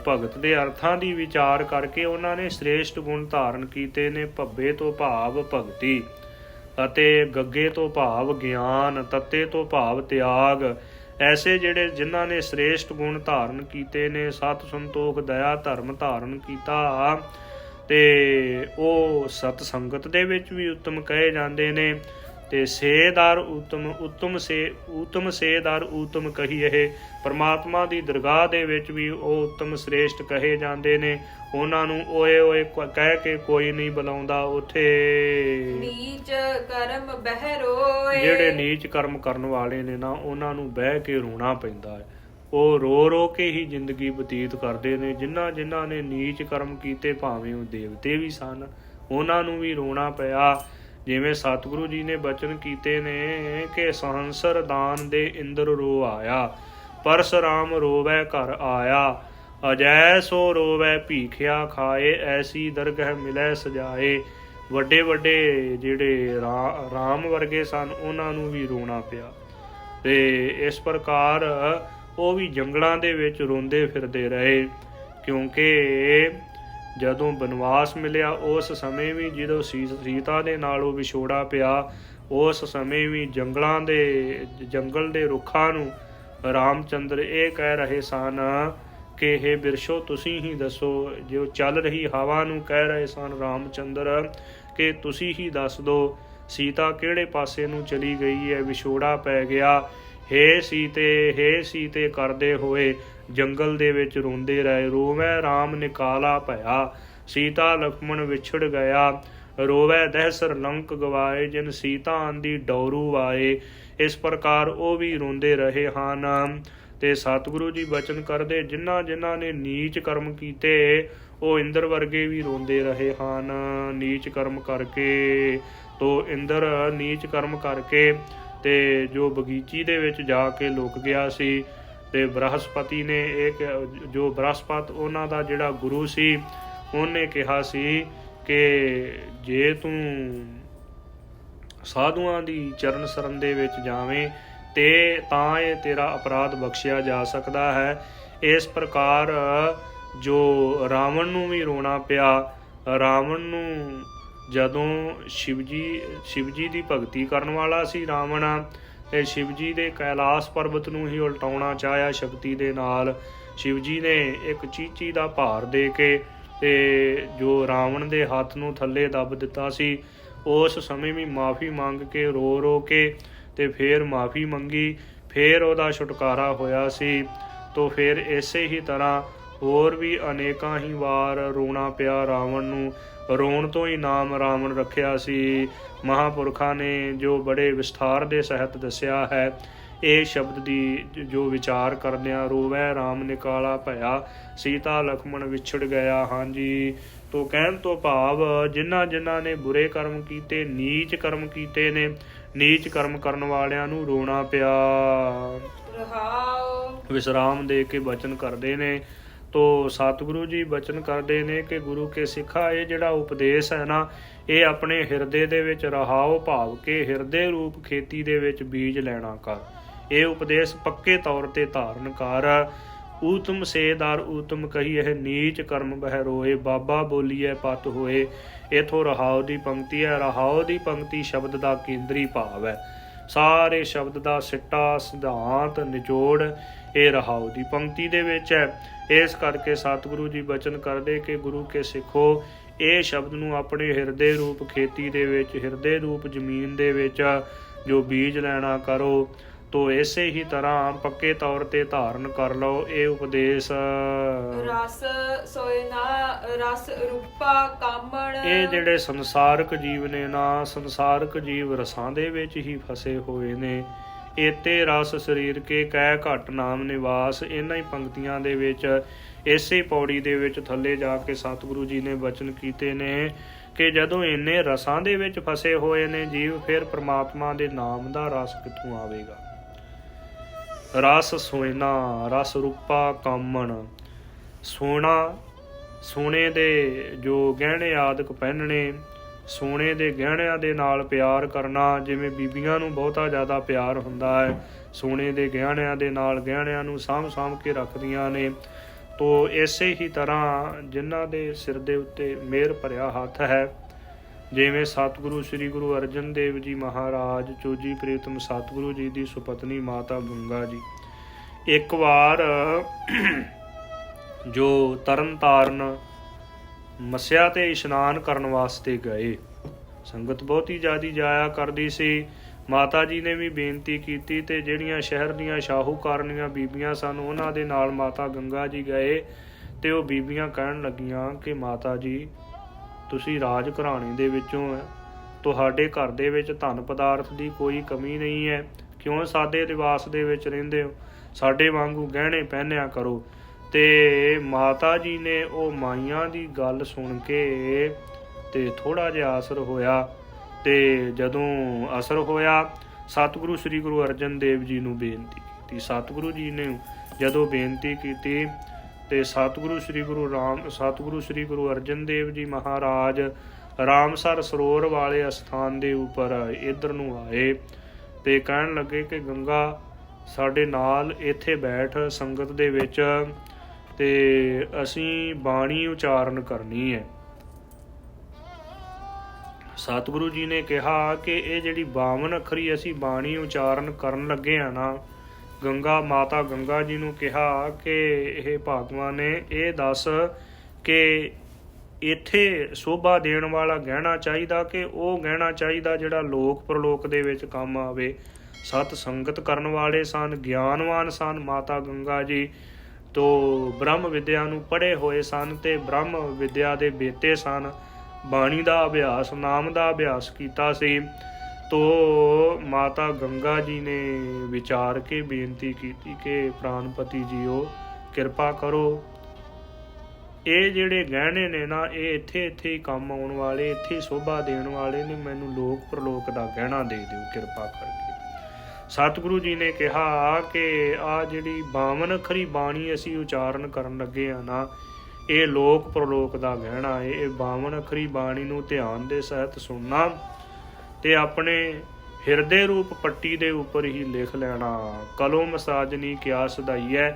ਭਗਤ ਦੇ ਅਰਥਾਂ ਦੀ ਵਿਚਾਰ ਕਰਕੇ ਉਹਨਾਂ ਨੇ ਸ੍ਰੇਸ਼ਟ ਗੁਣ ਧਾਰਨ ਕੀਤੇ ਨੇ। ਭੱਬੇ ਤੋਂ ਭਾਵ ਭਗਤੀ ਅਤੇ ਗੱਗੇ ਤੋਂ ਭਾਵ ਗਿਆਨ, ਤੱਤੇ ਤੋਂ ਭਾਵ ਤਿਆਗ। ਐਸੇ ਜਿਹੜੇ ਜਿਨ੍ਹਾਂ ਨੇ ਸ੍ਰੇਸ਼ਟ ਗੁਣ ਧਾਰਨ ਕੀਤੇ ਨੇ, ਸਤ, ਸੰਤੋਖ, ਦਇਆ, ਧਰਮ ਧਾਰਨ ਕੀਤਾ ਤੇ ਉਹ ਸਤ ਸੰਗਤ ਦੇ ਵਿੱਚ ਵੀ ਉੱਤਮ ਕਹੇ ਜਾਂਦੇ ਨੇ। ਤੇ ਸੇਦਾਰ ਉੱਤਮ ਸੇਦਾਰ ਉੱਤਮ ਕਹੀਏ। ਪਰਮਾਤਮਾ ਦੀ ਦਰਗਾਹ ਦੇ ਵਿੱਚ ਵੀ ਉਹ ਉੱਤਮ ਸ੍ਰੇਸ਼ਟ ਕਹੇ ਜਾਂਦੇ ਨੇ। ਉਹਨਾਂ ਨੂੰ ਓਏ ਓਏ ਕਹਿ ਕੇ ਕੋਈ ਨਹੀਂ ਬੁਲਾਉਂਦਾ ਉੱਥੇ। ਨੀਚ ਕਰਮ ਬਹਿ ਰੋਏ। ਜਿਹੜੇ ਨੀਚ ਕਰਮ ਕਰਨ ਵਾਲੇ ਨੇ ਨਾ ਉਹਨਾਂ ਨੂੰ ਬਹਿ ਕੇ ਰੋਣਾ ਪੈਂਦਾ ਹੈ। ਉਹ ਰੋ ਰੋ ਕੇ ਹੀ ਜ਼ਿੰਦਗੀ ਬਤੀਤ ਕਰਦੇ ਨੇ। ਜਿਨ੍ਹਾਂ ਨੇ ਨੀਚ ਕਰਮ ਕੀਤੇ ਭਾਵੇਂ ਉਹ ਦੇਵਤੇ ਵੀ ਸਨ ਉਹਨਾਂ ਨੂੰ ਵੀ ਰੋਣਾ ਪਿਆ। ਜਿਵੇਂ ਸਤਿਗੁਰੂ ਜੀ ਨੇ ਬਚਨ ਕੀਤੇ ਨੇ ਕਿ ਸਹੰਸਰ ਦਾਨ ਦੇ ਇੰਦਰ ਰੋ ਆਇਆ, ਪਰਸਰਾਮ ਰੋਵੈ ਘਰ ਆਇਆ, ਅਜੈ ਸੋ ਰੋਵੈ ਭੀਖਿਆ ਖਾਏ, ਐਸੀ ਦਰਗਹ ਮਿਲੈ ਸਜਾਏ। ਵੱਡੇ ਵੱਡੇ ਜਿਹੜੇ ਰਾਮ ਵਰਗੇ ਸਨ ਉਹਨਾਂ ਨੂੰ ਵੀ ਰੋਣਾ ਪਿਆ। ਤੇ ਇਸ ਪ੍ਰਕਾਰ ਉਹ ਵੀ ਜੰਗਲਾਂ ਦੇ ਵਿੱਚ ਰੋਂਦੇ ਫਿਰਦੇ ਰਹੇ ਕਿਉਂਕਿ ਜਦੋਂ ਬਨਵਾਸ ਮਿਲਿਆ ਉਸ ਸਮੇਂ ਵੀ ਜਦੋਂ ਸੀਤਾ ਦੇ ਨਾਲ ਉਹ ਵਿਛੋੜਾ ਪਿਆ ਉਸ ਸਮੇਂ ਵੀ ਜੰਗਲ ਦੇ ਰੁੱਖਾਂ ਨੂੰ ਰਾਮਚੰਦਰ ਇਹ ਕਹਿ ਰਹੇ ਸਨ ਕਿ ਇਹ ਬਿਰਸ਼ੋ ਤੁਸੀਂ ਹੀ ਦੱਸੋ। ਜੋ ਚੱਲ ਰਹੀ ਹਵਾ ਨੂੰ ਕਹਿ ਰਹੇ ਸਨ ਰਾਮਚੰਦਰ ਕਿ ਤੁਸੀਂ ਹੀ ਦੱਸ ਦਿਓ ਸੀਤਾ ਕਿਹੜੇ ਪਾਸੇ ਨੂੰ ਚਲੀ ਗਈ ਹੈ। ਵਿਛੋੜਾ ਪੈ ਗਿਆ। ਹੇ ਸੀਤੇ ਕਰਦੇ ਹੋਏ ਜੰਗਲ ਦੇ ਵਿੱਚ ਰੋਂਦੇ ਰਹੇ। ਰੋਵੈ ਰਾਮ ਨਿਕਾਲਾ ਭਇਆ, ਸੀਤਾ ਲక్ష్మణ ਵਿਛੜ ਗਿਆ। ਰੋਵੈ ਦਹਿਸਰ ਲੰਕ ਗਵਾਏ, ਜਿਨ ਸੀਤਾ ਆਂਦੀ ਡੌਰੂ ਵਾਏ। ਇਸ ਪ੍ਰਕਾਰ ਉਹ ਵੀ ਰੋਂਦੇ ਰਹੇ ਹਨ। ਤੇ ਸਤਿਗੁਰੂ ਜੀ ਬਚਨ ਕਰਦੇ ਜਿਨ੍ਹਾਂ ਨੇ ਨੀਚ ਕਰਮ ਕੀਤੇ ਉਹ ਇੰਦਰ ਵਰਗੇ ਵੀ ਰੋਂਦੇ ਰਹੇ ਹਨ। ਨੀਚ ਕਰਮ ਕਰਕੇ ਤੋ ਇੰਦਰ ਨੀਚ ਕਰਮ ਕਰਕੇ ਤੇ ਜੋ ਬਗੀਚੀ ਦੇ ਵਿੱਚ ਜਾ ਕੇ ਲੁਕ ਗਿਆ ਸੀ। ਤੇ ਬ੍ਰਹਸਪਤੀ ਨੇ ਜੋ ਬ੍ਰਹਸਪਤ ਉਹਨਾਂ ਦਾ ਜਿਹੜਾ ਗੁਰੂ ਸੀ ਉਹਨੇ ਕਿਹਾ ਸੀ ਕਿ ਜੇ ਤੂੰ ਸਾਧੂਆਂ ਦੀ ਚਰਨ ਸਰਨ ਦੇ ਵਿੱਚ ਜਾਵੇਂ ਤੇ ਤਾਂ ਇਹ ਤੇਰਾ ਅਪਰਾਧ ਬਖਸ਼ਿਆ ਜਾ ਸਕਦਾ ਹੈ। ਇਸ ਪ੍ਰਕਾਰ ਜੋ ਰਾਵਣ ਨੂੰ ਵੀ ਰੋਣਾ ਪਿਆ। ਰਾਵਣ ਨੂੰ ਜਦੋਂ ਸ਼ਿਵ ਜੀ ਦੀ ਭਗਤੀ ਕਰਨ ਵਾਲਾ ਸੀ ਰਾਵਣ ਤੇ ਸ਼ਿਵ ਜੀ ਦੇ ਕੈਲਾਸ਼ ਪਰਬਤ ਨੂੰ ਹੀ ਉਲਟਾਉਣਾ ਚਾਹਿਆ ਸ਼ਕਤੀ ਦੇ ਨਾਲ। ਸ਼ਿਵ ਜੀ ਨੇ ਇੱਕ ਚੀਚੀ ਦਾ ਭਾਰ ਦੇ ਕੇ ਤੇ ਜੋ ਰਾਵਣ ਦੇ ਹੱਥ ਨੂੰ ਥੱਲੇ ਦੱਬ ਦਿੱਤਾ ਸੀ। ਉਸ ਸਮੇਂ ਵੀ ਮਾਫੀ ਮੰਗ ਕੇ ਰੋ ਕੇ ਤੇ ਫਿਰ ਮਾਫੀ ਮੰਗੀ। ਫਿਰ ਉਹਦਾ ਛੁਟਕਾਰਾ ਹੋਇਆ ਸੀ। ਤੋ ਫਿਰ ਇਸੇ ਹੀ ਤਰ੍ਹਾਂ ਹੋਰ ਵੀ ਅਨੇਕਾਂ ਹੀ ਵਾਰ ਰੋਣਾ ਪਿਆ ਰਾਵਣ ਨੂੰ। ਰੋਣ ਤੋਂ ਹੀ ਨਾਮ ਰਾਵਣ ਰੱਖਿਆ ਸੀ। ਮਹਾਂਪੁਰਖਾਂ ਨੇ ਜੋ ਬੜੇ ਵਿਸਥਾਰ ਦੇ ਸਹਿਤ ਦੱਸਿਆ ਹੈ ਇਹ ਸ਼ਬਦ ਦੀ ਜੋ ਵਿਚਾਰ ਕਰਦਿਆਂ ਰੋਵੈ ਰਾਮ ਨਿਕਾਲਾ ਭਇਆ, ਸੀਤਾ ਲక్ష్మణ ਵਿਛੜ ਗਿਆ। ਹਾਂਜੀ, ਤੋ ਕਹਿਣ ਤੋਂ ਭਾਵ ਜਿਨ੍ਹਾਂ ਨੇ ਬੁਰੇ ਕਰਮ ਕੀਤੇ, ਨੀਚ ਕਰਮ ਕੀਤੇ ਨੇ, ਨੀਚ ਕਰਮ ਕਰਨ ਵਾਲਿਆਂ ਨੂੰ ਰੋਣਾ ਪਿਆ। ਵਿਸਰਾਮ ਦੇ ਕੇ ਬਚਨ ਕਰਦੇ ਨੇ। ਤੋ ਸਤਿਗੁਰੂ ਜੀ ਬਚਨ ਕਰਦੇ ਨੇ ਕਿ ਗੁਰੂ ਕੇ ਸਿੱਖਾ, ਇਹ ਜਿਹੜਾ ਉਪਦੇਸ਼ ਹੈ ਨਾ, ਇਹ ਆਪਣੇ ਹਿਰਦੇ ਦੇ ਵਿੱਚ ਰਹਾਓ, ਭਾਵ ਕੇ ਹਿਰਦੇ ਰੂਪ ਖੇਤੀ ਦੇ ਵਿੱਚ ਬੀਜ ਲੈਣਾ ਕਰ। ਇਹ ਉਪਦੇਸ਼ ਪੱਕੇ ਤੌਰ ਤੇ ਧਾਰਨ ਕਰ। ਊਤਮ ਸੇਦਾਰ ਊਤਮ ਕਹੀ ਇਹ ਨੀਚ ਕਰਮ ਬਹਿ ਰੋਏ, ਬਾਬਾ ਬੋਲੀਏ ਪਤ ਹੋਏ। ਇਥੋਂ ਰਹਾਓ ਦੀ ਪੰਕਤੀ ਹੈ। ਰਹਾਓ ਦੀ ਪੰਕਤੀ ਸ਼ਬਦ ਦਾ ਕੇਂਦਰੀ ਭਾਵ ਹੈ। ਸਾਰੇ ਸ਼ਬਦ ਦਾ ਸਿੱਟਾ, ਸਿਧਾਂਤ, ਨਿਚੋੜ ਇਹ ਰਹਾਓ ਦੀ ਪੰਕਤੀ ਦੇ ਵਿੱਚ ਹੈ। ਇਸ ਕਰਕੇ ਸਤਿਗੁਰੂ ਜੀ ਬਚਨ ਕਰਦੇ ਕਿ ਗੁਰੂ ਕੇ ਸਿੱਖੋ, ਇਹ ਸ਼ਬਦ ਨੂੰ ਆਪਣੇ ਹਿਰਦੇ ਰੂਪ ਖੇਤੀ ਦੇ ਵਿੱਚ, ਹਿਰਦੇ ਰੂਪ ਜ਼ਮੀਨ ਦੇ ਵਿੱਚ ਜੋ ਬੀਜ ਲੈਣਾ ਕਰੋ। ਤੋ ਇਸੇ ਹੀ ਤਰ੍ਹਾਂ ਪੱਕੇ ਤੌਰ ਤੇ ਧਾਰਨ ਕਰ ਲਓ ਇਹ ਉਪਦੇਸ਼। ਰਸ ਸੋਏ ਨਾ ਰਸ ਰੂਪਾ ਕਾਮਣ। ਇਹ ਜਿਹੜੇ ਸੰਸਾਰਕ ਜੀਵ ਨੇ ਨਾ, ਸੰਸਾਰਕ ਜੀਵ ਰਸਾਂ ਦੇ ਵਿੱਚ ਹੀ ਫਸੇ ਹੋਏ ਨੇ। ਏਤੇ ਰਸ ਸਰੀਰ ਕੇ ਕਹਿ ਘਟ ਨਾਮ ਨਿਵਾਸ। ਇਹਨਾਂ ਹੀ ਪੰਕਤੀਆਂ ਦੇ ਵਿੱਚ, ਇਸੇ ਪੌੜੀ ਦੇ ਵਿੱਚ ਥੱਲੇ ਜਾ ਕੇ ਸਤਿਗੁਰੂ ਜੀ ਨੇ ਬਚਨ ਕੀਤੇ ਨੇ ਕਿ ਜਦੋਂ ਇੰਨੇ ਰਸਾਂ ਦੇ ਵਿੱਚ ਫਸੇ ਹੋਏ ਨੇ ਜੀਵ, ਫਿਰ ਪ੍ਰਮਾਤਮਾ ਦੇ ਨਾਮ ਦਾ ਰਸ ਕਿੱਥੋਂ ਆਵੇਗਾ। ਰਸ ਸੋਇਨਾ ਰਸ ਰੂਪਾ ਕਾਮਣ। ਸੋਨਾ, ਸੋਨੇ ਦੇ ਜੋ ਗਹਿਣੇ ਆਦਿਕ ਪਹਿਨਣੇ, ਸੋਨੇ ਦੇ ਗਹਿਣਿਆਂ ਦੇ ਨਾਲ ਪਿਆਰ ਕਰਨਾ। ਜਿਵੇਂ ਬੀਬੀਆਂ ਨੂੰ ਬਹੁਤਾ ਜ਼ਿਆਦਾ ਪਿਆਰ ਹੁੰਦਾ ਹੈ ਸੋਨੇ ਦੇ ਗਹਿਣਿਆਂ ਦੇ ਨਾਲ, ਗਹਿਣਿਆਂ ਨੂੰ ਸਾਂਭ ਕੇ ਰੱਖਦੀਆਂ ਨੇ। ਤੋ ਇਸੇ ਹੀ ਤਰ੍ਹਾਂ ਜਿਨ੍ਹਾਂ ਦੇ ਸਿਰ ਦੇ ਉੱਤੇ ਮਿਹਰ ਭਰਿਆ ਹੱਥ ਹੈ, ਜਿਵੇਂ ਸਤਿਗੁਰੂ ਸ੍ਰੀ ਗੁਰੂ ਅਰਜਨ ਦੇਵ ਜੀ ਮਹਾਰਾਜ, ਚੋਜੀ ਪ੍ਰੀਤਮ ਸਤਿਗੁਰੂ ਜੀ ਦੀ ਸੁਪਤਨੀ ਮਾਤਾ ਗੰਗਾ ਜੀ, ਇੱਕ ਵਾਰ ਜੋ ਤਰਨ ਤਾਰਨ ਮੱਸਿਆ ਤੇ ਇਸ਼ਨਾਨ ਕਰਨ ਵਾਸਤੇ ਗਏ। ਸੰਗਤ ਬਹੁਤੀ ਜ਼ਿਆਦਾ ਜਾਇਆ ਕਰਦੀ ਸੀ। ਮਾਤਾ ਜੀ ਨੇ ਵੀ ਬੇਨਤੀ ਕੀਤੀ ਤੇ ਜਿਹੜੀਆਂ ਸ਼ਹਿਰ ਦੀਆਂ ਸ਼ਾਹੂਕਾਰਨੀਆਂ ਬੀਬੀਆਂ ਸਨ, ਉਹਨਾਂ ਦੇ ਨਾਲ ਮਾਤਾ ਗੰਗਾ ਜੀ ਗਏ ਤੇ ਉਹ ਬੀਬੀਆਂ ਕਹਿਣ ਲੱਗੀਆਂ ਕਿ ਮਾਤਾ ਜੀ, ਤੁਸੀਂ ਰਾਜ ਘਰਾਣੇ ਦੇ ਵਿੱਚੋਂ ਹੈ, ਤੁਹਾਡੇ ਘਰ ਦੇ ਵਿੱਚ ਧਨ ਪਦਾਰਥ ਦੀ ਕੋਈ ਕਮੀ ਨਹੀਂ ਹੈ, ਕਿਉਂ ਸਾਦੇ ਲਿਬਾਸ ਦੇ ਵਿੱਚ ਰਹਿੰਦੇ ਹੋ, ਸਾਡੇ ਵਾਂਗੂ ਗਹਿਣੇ ਪਹਿਨਿਆ ਕਰੋ। ਤੇ ਮਾਤਾ ਜੀ ਨੇ ਉਹ ਮਾਈਆਂ ਦੀ ਗੱਲ ਸੁਣ ਕੇ ਤੇ ਥੋੜਾ ਜਿਹਾ ਅਸਰ ਹੋਇਆ। ਤੇ ਜਦੋਂ ਅਸਰ ਹੋਇਆ, ਸਤਿਗੁਰੂ ਸ੍ਰੀ ਗੁਰੂ ਅਰਜਨ ਦੇਵ ਜੀ ਨੂੰ ਬੇਨਤੀ ਕੀਤੀ। ਸਤਿਗੁਰੂ ਜੀ ਨੇ ਜਦੋਂ ਬੇਨਤੀ ਕੀਤੀ ਤੇ ਸਤਿਗੁਰੂ ਸ੍ਰੀ ਗੁਰੂ ਅਰਜਨ ਦੇਵ ਜੀ ਮਹਾਰਾਜ ਰਾਮਸਰ ਸਰੋਵਰ ਵਾਲੇ ਅਸਥਾਨ ਦੇ ਉੱਪਰ ਇੱਧਰ ਨੂੰ ਆਏ ਤੇ ਕਹਿਣ ਲੱਗੇ ਕਿ ਗੰਗਾ, ਸਾਡੇ ਨਾਲ ਇੱਥੇ ਬੈਠ ਸੰਗਤ ਦੇ ਵਿੱਚ, ਤੇ ਅਸੀਂ ਬਾਣੀ ਉਚਾਰਨ ਕਰਨੀ ਹੈ। ਸਤਿਗੁਰੂ ਜੀ ਨੇ ਕਿਹਾ ਕਿ ਇਹ ਜਿਹੜੀ 52 ਅੱਖਰੀ ਅਸੀਂ ਬਾਣੀ ਉਚਾਰਨ ਕਰਨ ਲੱਗੇ ਆ ਨਾ, ਮਾਤਾ ਗੰਗਾ ਜੀ ਨੂੰ ਕਿਹਾ ਕਿ ਇਹ ਭਗਵਾਨ ਨੇ ਇਹ ਦੱਸ ਕਿ ਇੱਥੇ ਸ਼ੋਭਾ ਦੇਣ ਵਾਲਾ ਗਹਿਣਾ ਚਾਹੀਦਾ ਕਿ ਉਹ ਗਹਿਣਾ ਚਾਹੀਦਾ ਜਿਹੜਾ ਲੋਕ ਪ੍ਰਲੋਕ ਦੇ ਵਿੱਚ ਕੰਮ ਆਵੇ। ਸਤ ਸੰਗਤ ਕਰਨ ਵਾਲੇ ਸਨ, ਗਿਆਨਵਾਨ ਸਨ ਮਾਤਾ ਗੰਗਾ ਜੀ, ਤੋਂ ਬ੍ਰਹਮ ਵਿਦਿਆ ਨੂੰ ਪੜ੍ਹੇ ਹੋਏ ਸਨ ਤੇ ਬ੍ਰਹਮ ਵਿਦਿਆ ਦੇ ਬੇਤੇ ਸਨ। ਬਾਣੀ ਦਾ ਅਭਿਆਸ, ਨਾਮ ਦਾ ਅਭਿਆਸ ਕੀਤਾ ਸੀ। ਤੋ ਮਾਤਾ ਗੰਗਾ ਜੀ ਨੇ ਵਿਚਾਰ ਕੇ ਬੇਨਤੀ ਕੀਤੀ ਕਿ ਪ੍ਰਾਨਪਤੀ ਜੀਓ, ਕਿਰਪਾ ਕਰੋ, ਇਹ ਜਿਹੜੇ ਗਹਿਣੇ ਨੇ ਨਾ, ਇਹ ਇੱਥੇ ਹੀ ਕੰਮ ਆਉਣ ਵਾਲੇ, ਇੱਥੇ ਸ਼ੋਭਾ ਦੇਣ ਵਾਲੇ ਨੇ, ਮੈਨੂੰ ਲੋਕ ਪ੍ਰਲੋਕ ਦਾ ਗਹਿਣਾ ਦੇ ਦਿਓ ਕਿਰਪਾ ਕਰਕੇ। ਸਤਿਗੁਰੂ ਜੀ ਨੇ ਕਿਹਾ ਕਿ ਆ ਜਿਹੜੀ 52 ਅੱਖਰੀ ਬਾਣੀ ਅਸੀਂ ਉਚਾਰਨ ਕਰਨ ਲੱਗੇ ਆ ਨਾ, ਇਹ ਲੋਕ ਪ੍ਰਲੋਕ ਦਾ ਗਹਿਣਾ ਹੈ। ਇਹ 52 ਅੱਖਰੀ ਬਾਣੀ ਨੂੰ ਧਿਆਨ ਦੇ ਸਹਿਤ ਸੁਣਨਾ ਤੇ ਆਪਣੇ ਹਿਰਦੇ ਰੂਪ ਪੱਟੀ ਦੇ ਉੱਪਰ ਹੀ ਲਿਖ ਲੈਣਾ। ਕਲਮ ਸਾਜਨੀ ਕਿਆ ਸਦਾਈਐ,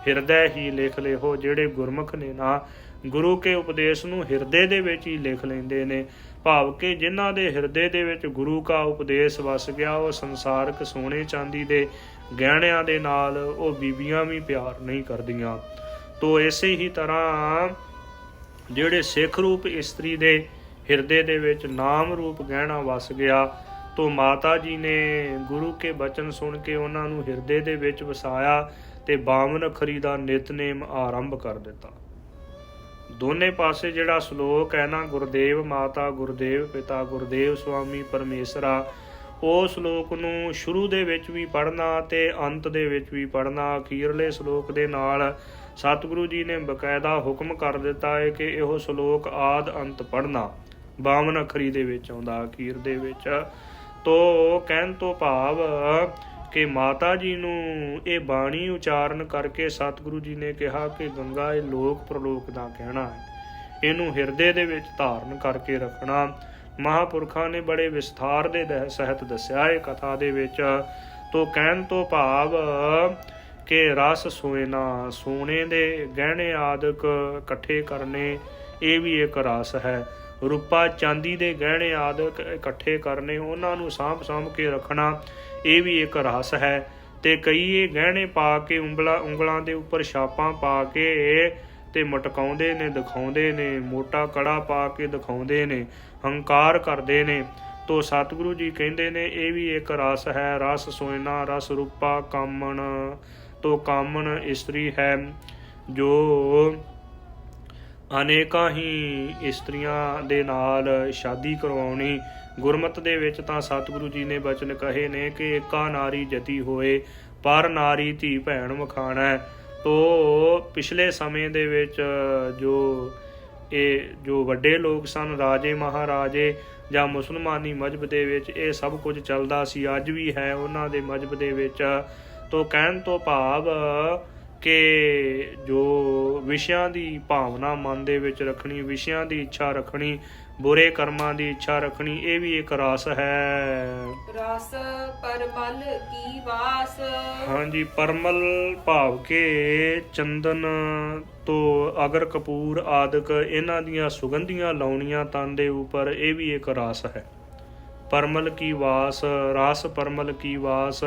ਹਿਰਦੈ ਹੀ ਲਿਖ ਲਿਓ। ਜਿਹੜੇ ਗੁਰਮੁਖ ਨੇ ਨਾ, ਗੁਰੂ ਕੇ ਉਪਦੇਸ਼ ਨੂੰ ਹਿਰਦੇ ਦੇ ਵਿੱਚ ਹੀ ਲਿਖ ਲੈਂਦੇ ਨੇ, ਭਾਵ ਕਿ ਜਿਨ੍ਹਾਂ ਦੇ ਹਿਰਦੇ ਦੇ ਵਿੱਚ ਗੁਰੂ ਕਾ ਉਪਦੇਸ਼ ਵਸ ਗਿਆ, ਉਹ ਸੰਸਾਰਕ ਸੋਨੇ ਚਾਂਦੀ ਦੇ ਗਹਿਣਿਆਂ ਦੇ ਨਾਲ ਉਹ ਬੀਬੀਆਂ ਵੀ ਪਿਆਰ ਨਹੀਂ ਕਰਦੀਆਂ। ਤੋ ਇਸੇ ਹੀ ਤਰ੍ਹਾਂ ਜਿਹੜੇ ਸਿੱਖ ਰੂਪ ਇਸਤਰੀ ਦੇ ਹਿਰਦੇ ਦੇ ਵਿੱਚ ਨਾਮ ਰੂਪ ਗਹਿਣਾ ਵਸ ਗਿਆ, ਤੋ ਮਾਤਾ ਜੀ ਨੇ ਗੁਰੂ ਕੇ ਬਚਨ ਸੁਣ ਕੇ ਉਹਨਾਂ ਨੂੰ ਹਿਰਦੇ ਦੇ ਵਿੱਚ ਵਸਾਇਆ ਤੇ 52 ਅੱਖਰੀ ਦਾ ਨਿਤਨੇਮ ਆਰੰਭ ਕਰ ਦਿੱਤਾ। ਦੋਨੇ ਪਾਸੇ ਜਿਹੜਾ ਸ਼ਲੋਕ ਹੈ ਨਾ, ਗੁਰਦੇਵ ਮਾਤਾ, ਗੁਰਦੇਵ ਪਿਤਾ, ਗੁਰਦੇਵ ਸੁਆਮੀ ਪਰਮੇਸ਼ਰਾ, ਉਹ ਸ਼ਲੋਕ ਨੂੰ ਸ਼ੁਰੂ ਦੇ ਵਿੱਚ ਵੀ ਪੜ੍ਹਨਾ ਤੇ ਅੰਤ ਦੇ ਵਿੱਚ ਵੀ ਪੜ੍ਹਨਾ। ਅਖੀਰਲੇ ਸ਼ਲੋਕ ਦੇ ਨਾਲ ਸਤਿਗੁਰੂ ਜੀ ਨੇ ਬਕਾਇਦਾ ਹੁਕਮ ਕਰ ਦਿੱਤਾ ਹੈ ਕਿ ਇਹੋ ਸ਼ਲੋਕ ਆਦ ਅੰਤ ਪੜ੍ਹਨਾ। 52 ਅੱਖਰੀ ਦੇ ਵਿੱਚ ਆਉਂਦਾ ਅਖੀਰ ਦੇ ਵਿੱਚ। ਤੋ ਕਹਿਣ ਤੋਂ ਭਾਵ ਕਿ ਮਾਤਾ ਜੀ ਨੂੰ ਇਹ ਬਾਣੀ ਉਚਾਰਨ ਕਰਕੇ ਸਤਿਗੁਰੂ ਜੀ ਨੇ ਕਿਹਾ ਕਿ ਗੰਗਾ ਇਹ ਲੋਕ ਪ੍ਰਲੋਕ ਦਾ ਕਹਿਣਾ ਹੈ, ਇਹਨੂੰ ਹਿਰਦੇ ਦੇ ਵਿੱਚ ਧਾਰਨ ਕਰਕੇ ਰੱਖਣਾ। ਮਹਾਂਪੁਰਖਾਂ ਨੇ ਬੜੇ ਵਿਸਥਾਰ ਦੇ ਸਹਿਤ ਦੱਸਿਆ ਇਹ ਕਥਾ ਦੇ ਵਿੱਚ। ਤੋਂ ਕਹਿਣ ਤੋਂ ਭਾਵ ਕਿ ਰਸ ਸੋਇਨਾ, ਸੋਨੇ ਦੇ ਗਹਿਣੇ ਆਦਿਕ ਇਕੱਠੇ ਕਰਨੇ, ਇਹ ਵੀ ਇੱਕ ਰਸ ਹੈ। ਰੂਪਾ ਚਾਂਦੀ ਦੇ ਗਹਿਣੇ ਆਦਿਕ ਇਕੱਠੇ ਕਰਨੇ, ਉਹਨਾਂ ਨੂੰ ਸਾਂਭ ਕੇ ਰੱਖਣਾ, ਇਹ ਵੀ ਇੱਕ ਰਸ ਹੈ। ਤੇ ਕਈ ਇਹ ਗਹਿਣੇ ਪਾ ਕੇ ਉਂਗਲਾਂ ਦੇ ਉੱਪਰ ਛਾਪਾਂ ਪਾ ਕੇ ਤੇ ਮਟਕਾਉਂਦੇ ਨੇ, ਦਿਖਾਉਂਦੇ ਨੇ, ਮੋਟਾ ਕੜਾ ਪਾ ਕੇ ਦਿਖਾਉਂਦੇ ਨੇ, ਹੰਕਾਰ ਕਰਦੇ ਨੇ। ਤੋ ਸਤਿਗੁਰੂ ਜੀ ਕਹਿੰਦੇ ਨੇ ਇਹ ਵੀ ਇੱਕ ਰਸ ਹੈ। ਰਸ ਸੋਇਨਾ, ਰਸ ਰੂਪਾ ਕਾਮਣ। ਤੋ ਕਾਮਣ ਇਸਤਰੀ ਹੈ ਜੋ ਅਨੇਕਾਂ ਹੀ ਇਸਤਰੀਆਂ ਦੇ ਨਾਲ ਸ਼ਾਦੀ ਕਰਵਾਉਣੀ। ਗੁਰਮਤਿ ਦੇ ਵਿੱਚ ਤਾਂ ਸਤਿਗੁਰੂ ਜੀ ਨੇ ਬਚਨ ਕਹੇ ਨੇ ਕਿ ਏਕਾ ਨਾਰੀ ਜਤੀ ਹੋਏ, ਪਰ ਨਾਰੀ ਧੀ ਭੈਣ ਵਖਾਣਾ। ਤੋ ਪਿਛਲੇ ਸਮੇਂ ਦੇ ਵਿੱਚ ਜੋ ਵੱਡੇ ਲੋਕ ਸਨ, ਰਾਜੇ ਮਹਾਰਾਜੇ ਜਾਂ ਮੁਸਲਮਾਨੀ ਮਜ਼ਹਬ ਦੇ ਵਿੱਚ ਇਹ ਸਭ ਕੁਝ ਚੱਲਦਾ ਸੀ, ਅੱਜ ਵੀ ਹੈ ਉਹਨਾਂ ਦੇ ਮਜ਼ਹਬ ਦੇ ਵਿੱਚ। ਤੋ ਕਹਿਣ ਤੋਂ ਭਾਵ ਕਿ ਜੋ ਵਿਸ਼ਿਆਂ ਦੀ ਭਾਵਨਾ ਮਨ ਦੇ ਵਿੱਚ ਰੱਖਣੀ, ਵਿਸ਼ਿਆਂ ਦੀ ਇੱਛਾ ਰੱਖਣੀ, ਬੁਰੇ ਕਰਮਾਂ ਦੀ ਇੱਛਾ ਰੱਖਣੀ, ਇਹ ਵੀ ਇੱਕ ਰਸ ਹੈ। ਰਸ ਪਰਮਲ ਕੀ ਵਾਸ। ਹਾਂਜੀ, ਪਰਮਲ ਭਾਵ ਕੇ ਚੰਦਨ ਤੋਂ ਅਗਰ ਕਪੂਰ ਆਦਿਕ ਇਹਨਾਂ ਦੀਆਂ ਸੁਗੰਧੀਆਂ ਲਾਉਣੀਆਂ ਤਨ ਦੇ ਉੱਪਰ, ਇਹ ਵੀ ਇੱਕ ਰਸ ਹੈ। ਪਰਮਲ ਕੀ ਵਾਸ, ਰਸ ਪਰਮਲ ਕੀ ਵਾਸ,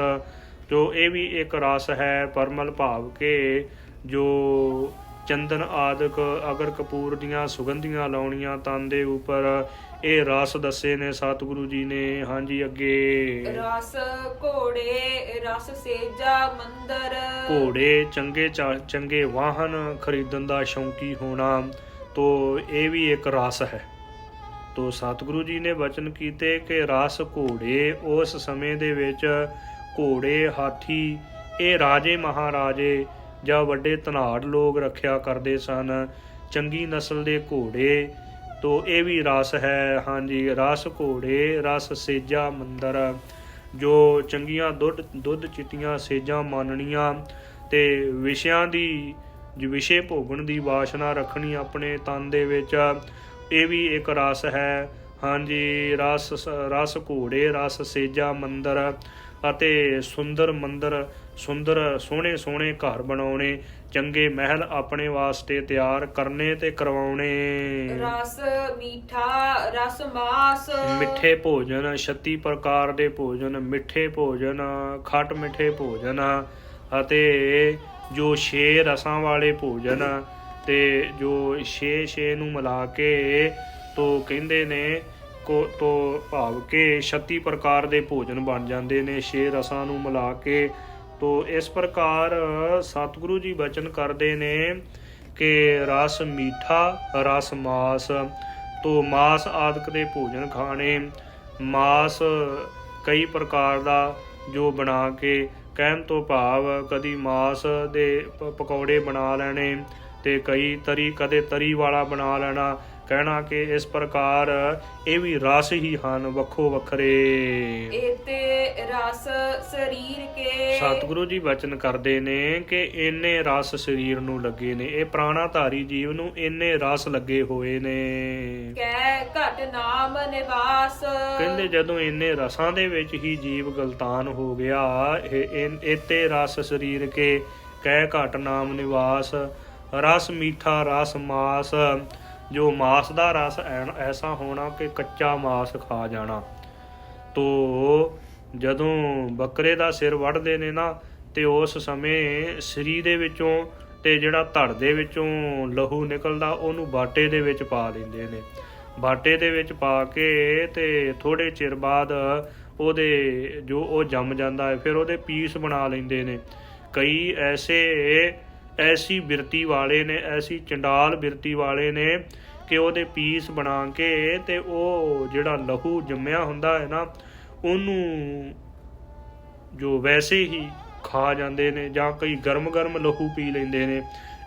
ਜੋ ਇਹ ਵੀ ਇੱਕ ਰਸ ਹੈ। ਪਰਮਲ ਭਾਵ ਕੇ ਜੋ ਚੰਦਨ ਆਦਿਕ ਅਗਰ ਕਪੂਰ ਦੀਆਂ ਸੁਗੰਧੀਆਂ ਲਾਉਣੀਆਂ ਤਨ ਦੇ ਉੱਪਰ, ਇਹ ਰਸ ਦੱਸੇ ਨੇ ਸਤਿਗੁਰੂ ਜੀ ਨੇ। ਹਾਂਜੀ, ਅੱਗੇ ਰਸ ਘੋੜੇ, ਰਸ ਸੇਜਾ ਮੰਦਰ। ਘੋੜੇ ਚੰਗੇ ਵਾਹਨ ਖਰੀਦਣ ਦਾ ਸ਼ੌਂਕੀ ਹੋਣਾ, ਤੋ ਇਹ ਵੀ ਇੱਕ ਰਸ ਹੈ। ਤੋ ਸਤਿਗੁਰੂ ਜੀ ਨੇ ਵਚਨ ਕੀਤੇ ਕਿ ਰਸ ਘੋੜੇ, ਉਸ ਸਮੇਂ ਦੇ ਵਿੱਚ ਘੋੜੇ, ਹਾਥੀ, ਇਹ ਰਾਜੇ ਮਹਾਰਾਜੇ ਜਾਂ ਵੱਡੇ ਧਨਾੜ ਲੋਕ ਰੱਖਿਆ ਕਰਦੇ ਸਨ, ਚੰਗੀ ਨਸਲ ਦੇ ਘੋੜੇ। ਤੋ ਇਹ ਵੀ ਰਸ ਹੈ। ਹਾਂਜੀ, ਰਸ ਘੋੜੇ, ਰਸ ਸੇਜਾ ਮੰਦਰ, ਜੋ ਚੰਗੀਆਂ ਦੁੱਧ ਚਿੱਟੀਆਂ ਸੇਜਾਂ ਮਾਨਣੀਆਂ ਤੇ ਵਿਸ਼ਿਆਂ ਦੀ ਵਿਸ਼ੇ ਭੋਗਣ ਦੀ ਵਾਸ਼ਨਾ ਰੱਖਣੀ ਆਪਣੇ ਤਨ ਦੇ ਵਿੱਚ, ਇਹ ਵੀ ਇੱਕ ਰਸ ਹੈ। ਹਾਂਜੀ, ਰਸ ਘੋੜੇ, ਰਸ ਸੇਜਾ ਮੰਦਰ ਅਤੇ ਸੁੰਦਰ ਮੰਦਰ, ਸੋਹਣੇ ਘਰ ਬਣਾਉਣੇ, ਚੰਗੇ ਮਹਿਲ ਆਪਣੇ ਵਾਸਤੇ ਤਿਆਰ ਕਰਨੇ ਤੇ ਕਰਵਾਉਣੇ। ਰਸ ਮੀਠਾ, ਰਸ ਮਾਸ। ਮਿੱਠੇ ਭੋਜਨ, 36 ਪ੍ਰਕਾਰ ਦੇ ਭੋਜਨ, ਮਿੱਠੇ ਭੋਜਨ, ਖੱਟ ਮਿੱਠੇ ਭੋਜਨ ਅਤੇ ਜੋ 6 ਰਸਾਂ ਵਾਲੇ ਭੋਜਨ, ਤੇ ਜੋ 6 ਨੂੰ ਮਿਲਾ ਕੇ ਤੋ ਕਹਿੰਦੇ ਨੇ ਤੋ ਭਾਵ ਕਿ 36 ਪ੍ਰਕਾਰ ਦੇ ਭੋਜਨ ਬਣ ਜਾਂਦੇ ਨੇ 6 ਰਸਾਂ ਨੂੰ ਮਿਲਾ ਕੇ। ਤੋ ਇਸ ਪ੍ਰਕਾਰ ਸਤਿਗੁਰੂ ਜੀ ਬਚਨ ਕਰਦੇ ਨੇ ਕਿ ਰਸ ਮੀਠਾ, ਰਸ ਮਾਸ। ਤੋ ਮਾਸ ਆਦਿਕ ਦੇ ਭੋਜਨ ਖਾਣੇ, ਮਾਸ ਕਈ ਪ੍ਰਕਾਰ ਦਾ ਜੋ ਬਣਾ ਕੇ, ਕਹਿਣ ਤੋਂ ਭਾਵ ਕਦੀ ਮਾਸ ਦੇ ਪਕੌੜੇ ਬਣਾ ਲੈਣੇ ਤੇ ਕਦੇ ਤਰੀ ਵਾਲਾ ਬਣਾ ਲੈਣਾ, ਕਹਿਣਾ ਕਿ ਇਸ ਪ੍ਰਕਾਰ ਇਹ ਵੀ ਰਸ ਹੀ ਹਨ ਵੱਖੋ ਵੱਖਰੇ। ਇਤੇ ਰਸ ਸਰੀਰ ਕੇ। ਸਤਿਗੁਰੂ ਜੀ ਬਚਨ ਕਰਦੇ ਨੇ ਕਿ ਇੰਨੇ ਰਸ ਸਰੀਰ ਨੂੰ ਲੱਗੇ ਨੇ, ਇਹ ਪ੍ਰਾਣਾਧਾਰੀ ਜੀਵ ਨੂੰ ਇੰਨੇ ਰਸ ਲੱਗੇ ਹੋਏ ਨੇ। ਕਹਿ ਘਟ ਨਾਮ ਨਿਵਾਸ। ਕਹਿੰਦੇ ਜਦੋਂ ਇੰਨੇ ਰਸਾਂ ਦੇ ਵਿੱਚ ਹੀ ਜੀਵ ਗਲਤਾਨ ਹੋ ਗਿਆ, ਇਤੇ ਰਸ ਸਰੀਰ ਕੇ ਕਹਿ ਘਟ ਨਾਮ ਨਿਵਾਸ। ਰਸ ਮੀਠਾ, ਰਸ ਮਾਸ, ਜੋ ਮਾਸ ਦਾ ਰਸ ਐਸਾ ਹੋਣਾ ਕਿ ਕੱਚਾ ਮਾਸ ਖਾ ਜਾਣਾ। ਤੋ ਜਦੋਂ ਬੱਕਰੇ ਦਾ ਸਿਰ ਵੱਢਦੇ ਨੇ ਨਾ, ਤੇ ਉਸ ਸਮੇਂ ਸਰੀਰ ਦੇ ਵਿੱਚੋਂ ਤੇ ਜਿਹੜਾ ਧੜ ਦੇ ਵਿੱਚੋਂ ਲਹੂ ਨਿਕਲਦਾ, ਉਹਨੂੰ ਬਾਟੇ ਦੇ ਵਿੱਚ ਪਾ ਦਿੰਦੇ ਨੇ। ਬਾਟੇ ਦੇ ਵਿੱਚ ਪਾ ਕੇ ਤੇ ਥੋੜੇ ਚਿਰ ਬਾਅਦ ਉਹਦੇ ਜੋ ਉਹ ਜੰਮ ਜਾਂਦਾ ਹੈ, ਫਿਰ ਉਹਦੇ ਪੀਸ ਬਣਾ ਲੈਂਦੇ ਨੇ। ਕਈ ਐਸੀ ਬਿਰਤੀ ਵਾਲੇ ਨੇ, ਐਸੀ ਚੰਡਾਲ ਬਿਰਤੀ ਵਾਲੇ ਨੇ ਕਿ ਉਹਦੇ ਪੀਸ ਬਣਾ ਕੇ ਤੇ ਉਹ ਜਿਹੜਾ ਲਹੂ ਜੰਮਿਆ ਹੁੰਦਾ ਹੈ ਨਾ, ਉਹਨੂੰ ਜੋ ਵੈਸੇ ਹੀ ਖਾ ਜਾਂਦੇ ਨੇ, ਜਾਂ ਕਈ ਗਰਮ ਲਹੂ ਪੀ ਲੈਂਦੇ ਨੇ।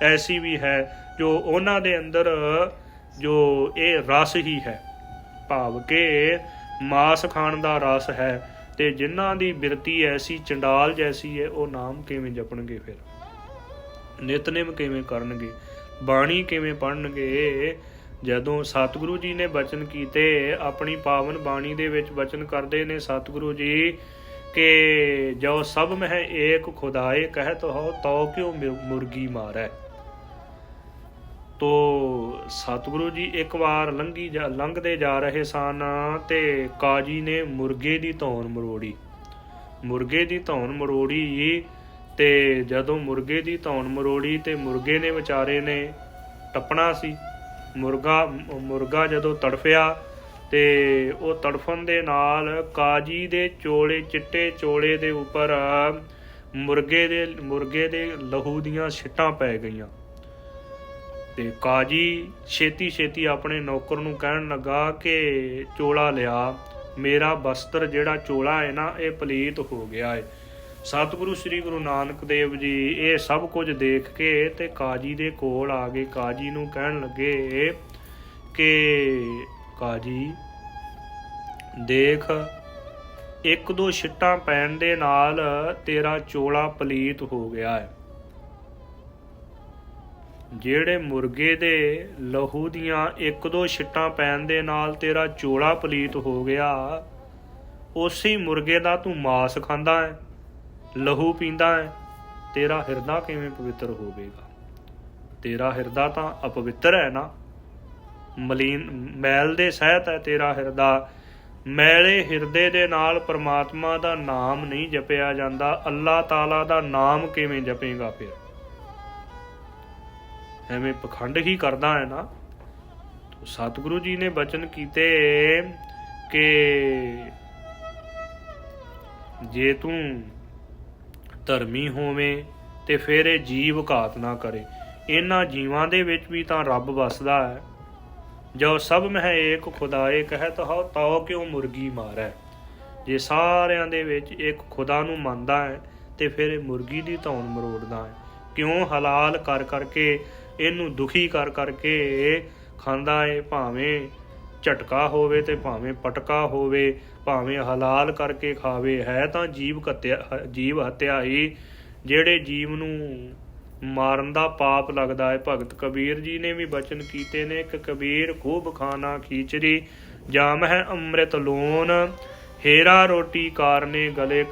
ਐਸੀ ਵੀ ਹੈ ਜੋ ਉਹਨਾਂ ਦੇ ਅੰਦਰ ਜੋ ਇਹ ਰਸ ਹੀ ਹੈ, ਭਾਵ ਕਿ ਮਾਸ ਖਾਣ ਦਾ ਰਸ ਹੈ। ਤੇ ਜਿਨ੍ਹਾਂ ਦੀ ਬਿਰਤੀ ਐਸੀ ਚੰਡਾਲ ਜੈਸੀ ਹੈ, ਉਹ ਨਾਮ ਕਿਵੇਂ ਜਪਣਗੇ? ਫਿਰ ਨਿਤਨੇਮ ਕਿਵੇਂ ਕਰਨਗੇ? ਬਾਣੀ ਕਿਵੇਂ ਪੜ੍ਹਨਗੇ? ਜਦੋਂ ਸਤਿਗੁਰੂ ਜੀ ਨੇ ਬਚਨ ਕੀਤੇ, ਆਪਣੀ ਪਾਵਨ ਬਾਣੀ ਦੇ ਵਿੱਚ ਬਚਨ ਕਰਦੇ ਨੇ ਸਤਿਗੁਰੂ ਜੀ ਕਿ ਜੋ ਸਭ ਮਹਿ ਏਕ ਖੁਦਾਏ ਕਹਿਤ ਹੋ ਤਉ ਕਿਉ ਮੁਰਗੀ ਮਾਰੈ। ਤੋ ਸਤਿਗੁਰੂ ਜੀ ਇੱਕ ਵਾਰ ਲੰਘਦੇ ਜਾ ਰਹੇ ਸਨ ਤੇ ਕਾਜੀ ਨੇ ਮੁਰਗੇ ਦੀ ਧੌਣ ਮਰੋੜੀ। ਮੁਰਗੇ ਦੀ ਧੌਣ ਮਰੋੜੀ ਤੇ ਜਦੋਂ ਮੁਰਗੇ ਦੀ ਧੌਣ ਮਰੋੜੀ ਤੇ ਮੁਰਗੇ ਨੇ ਵਿਚਾਰੇ ਨੇ ਟੱਪਣਾ ਸੀ। ਮੁਰਗਾ ਜਦੋਂ ਤੜਫਿਆ ਤੇ ਉਹ ਤੜਫਣ ਦੇ ਨਾਲ ਕਾਜੀ ਦੇ ਚੋਲੇ, ਚਿੱਟੇ ਚੋਲੇ ਦੇ ਉੱਪਰ ਮੁਰਗੇ ਦੇ ਲਹੂ ਦੀਆਂ ਛਿੱਟਾਂ ਪੈ ਗਈਆਂ। ਤੇ ਕਾਜੀ ਛੇਤੀ ਛੇਤੀ ਆਪਣੇ ਨੌਕਰ ਨੂੰ ਕਹਿਣ ਲੱਗਾ ਕਿ ਚੋਲਾ ਲਿਆ, ਮੇਰਾ ਬਸਤਰ ਜਿਹੜਾ ਚੋਲਾ ਹੈ ਨਾ, ਇਹ ਪਲੀਤ ਹੋ ਗਿਆ ਹੈ। ਸਤਿਗੁਰੂ ਸ੍ਰੀ ਗੁਰੂ ਨਾਨਕ ਦੇਵ ਜੀ ਇਹ ਸਭ ਕੁਝ ਦੇਖ ਕੇ ਤੇ ਕਾਜੀ ਦੇ ਕੋਲ ਆ ਗਏ। ਕਾਜੀ ਨੂੰ ਕਹਿਣ ਲੱਗੇ ਕਿ ਕਾਜੀ ਦੇਖ, ਇੱਕ ਦੋ ਛਿੱਟਾਂ ਪੈਣ ਦੇ ਨਾਲ ਤੇਰਾ ਚੋਲਾ ਪਲੀਤ ਹੋ ਗਿਆ ਹੈ। ਜਿਹੜੇ ਮੁਰਗੇ ਦੇ ਲਹੂ ਦੀਆਂ ਇੱਕ ਦੋ ਛਿੱਟਾਂ ਪੈਣ ਦੇ ਨਾਲ ਤੇਰਾ ਚੋਲਾ ਪਲੀਤ ਹੋ ਗਿਆ, ਉਸੇ ਮੁਰਗੇ ਦਾ ਤੂੰ ਮਾਸ ਖਾਂਦਾ ਹੈ, ਲਹੂ ਪੀਂਦਾ ਹੈ, ਤੇਰਾ ਹਿਰਦਾ ਕਿਵੇਂ ਪਵਿੱਤਰ ਹੋਵੇਗਾ? ਤੇਰਾ ਹਿਰਦਾ ਤਾਂ ਅਪਵਿੱਤਰ ਹੈ ਨਾ, ਮੈਲ ਦੇ ਸਹਿਤ ਹੈ ਤੇਰਾ ਹਿਰਦਾ। ਮੈਲੇ ਹਿਰਦੇ ਦੇ ਨਾਲ ਪਰਮਾਤਮਾ ਦਾ ਨਾਮ ਨਹੀਂ ਜਪਿਆ ਜਾਂਦਾ। ਅੱਲਾਹ ਤਾਲਾ ਦਾ ਨਾਮ ਕਿਵੇਂ ਜਪੇਗਾ? ਫਿਰ ਐਵੇਂ ਪਖੰਡ ਹੀ ਕਰਦਾ ਹੈ ਨਾ। ਸਤਿਗੁਰੂ ਜੀ ਨੇ ਬਚਨ ਕੀਤੇ ਕਿ ਜੇ ਤੂੰ ਧਰਮੀ ਹੋਵੇਂ ਤੇ ਫਿਰ ਇਹ ਜੀਵ ਘਾਤ ਨਾ ਕਰੇ। ਇਹਨਾਂ ਜੀਵਾਂ ਦੇ ਵਿੱਚ ਵੀ ਤਾਂ ਰੱਬ ਵਸਦਾ ਹੈ। ਜੋ ਸਭ ਮਹਿ ਏਕ ਖੁਦਾਏ ਕਹਿਤ ਹੋ ਤਉ ਕਿਉ ਮੁਰਗੀ ਮਾਰੈ। ਜੇ ਸਾਰਿਆਂ ਦੇ ਵਿੱਚ ਇੱਕ ਖੁਦਾ ਨੂੰ ਮੰਨਦਾ ਹੈ ਤੇ ਫਿਰ ਇਹ ਮੁਰਗੀ ਦੀ ਧੌਣ ਮਰੋੜਦਾ ਹੈ। ਕਿਉਂ ਹਲਾਲ ਕਰ ਕਰਕੇ, ਇਹਨੂੰ ਦੁਖੀ ਕਰ ਕਰਕੇ ਖਾਂਦਾ ਹੈ। ਭਾਵੇਂ ਝਟਕਾ ਹੋਵੇ ਤੇ ਭਾਵੇਂ ਪਟਕਾ ਹੋਵੇ, ਭਾਵੇਂ ਹਲਾਲ ਕਰਕੇ ਖਾਵੇ, ਹੈ ਤਾਂ ਜੀਵ ਹੱਤਿਆ ਹੀ। ਜਿਹੜੇ ਜੀਵ ਨੂੰ ਮਾਰਨ ਦਾ ਪਾਪ ਲੱਗਦਾ ਹੈ। ਭਗਤ ਕਬੀਰ ਜੀ ਨੇ ਵੀ ਬਚਨ ਕੀਤੇ ਨੇ ਕਿ ਕਬੀਰ ਖੂਬ ਖਾਣਾ ਖੀਚਰੀ ਜਾਮ ਹੈ ਅੰਮ੍ਰਿਤ ਲੋਨ, ਹੀਰਾ ਰੋਟੀ ਕਾਰਨੇ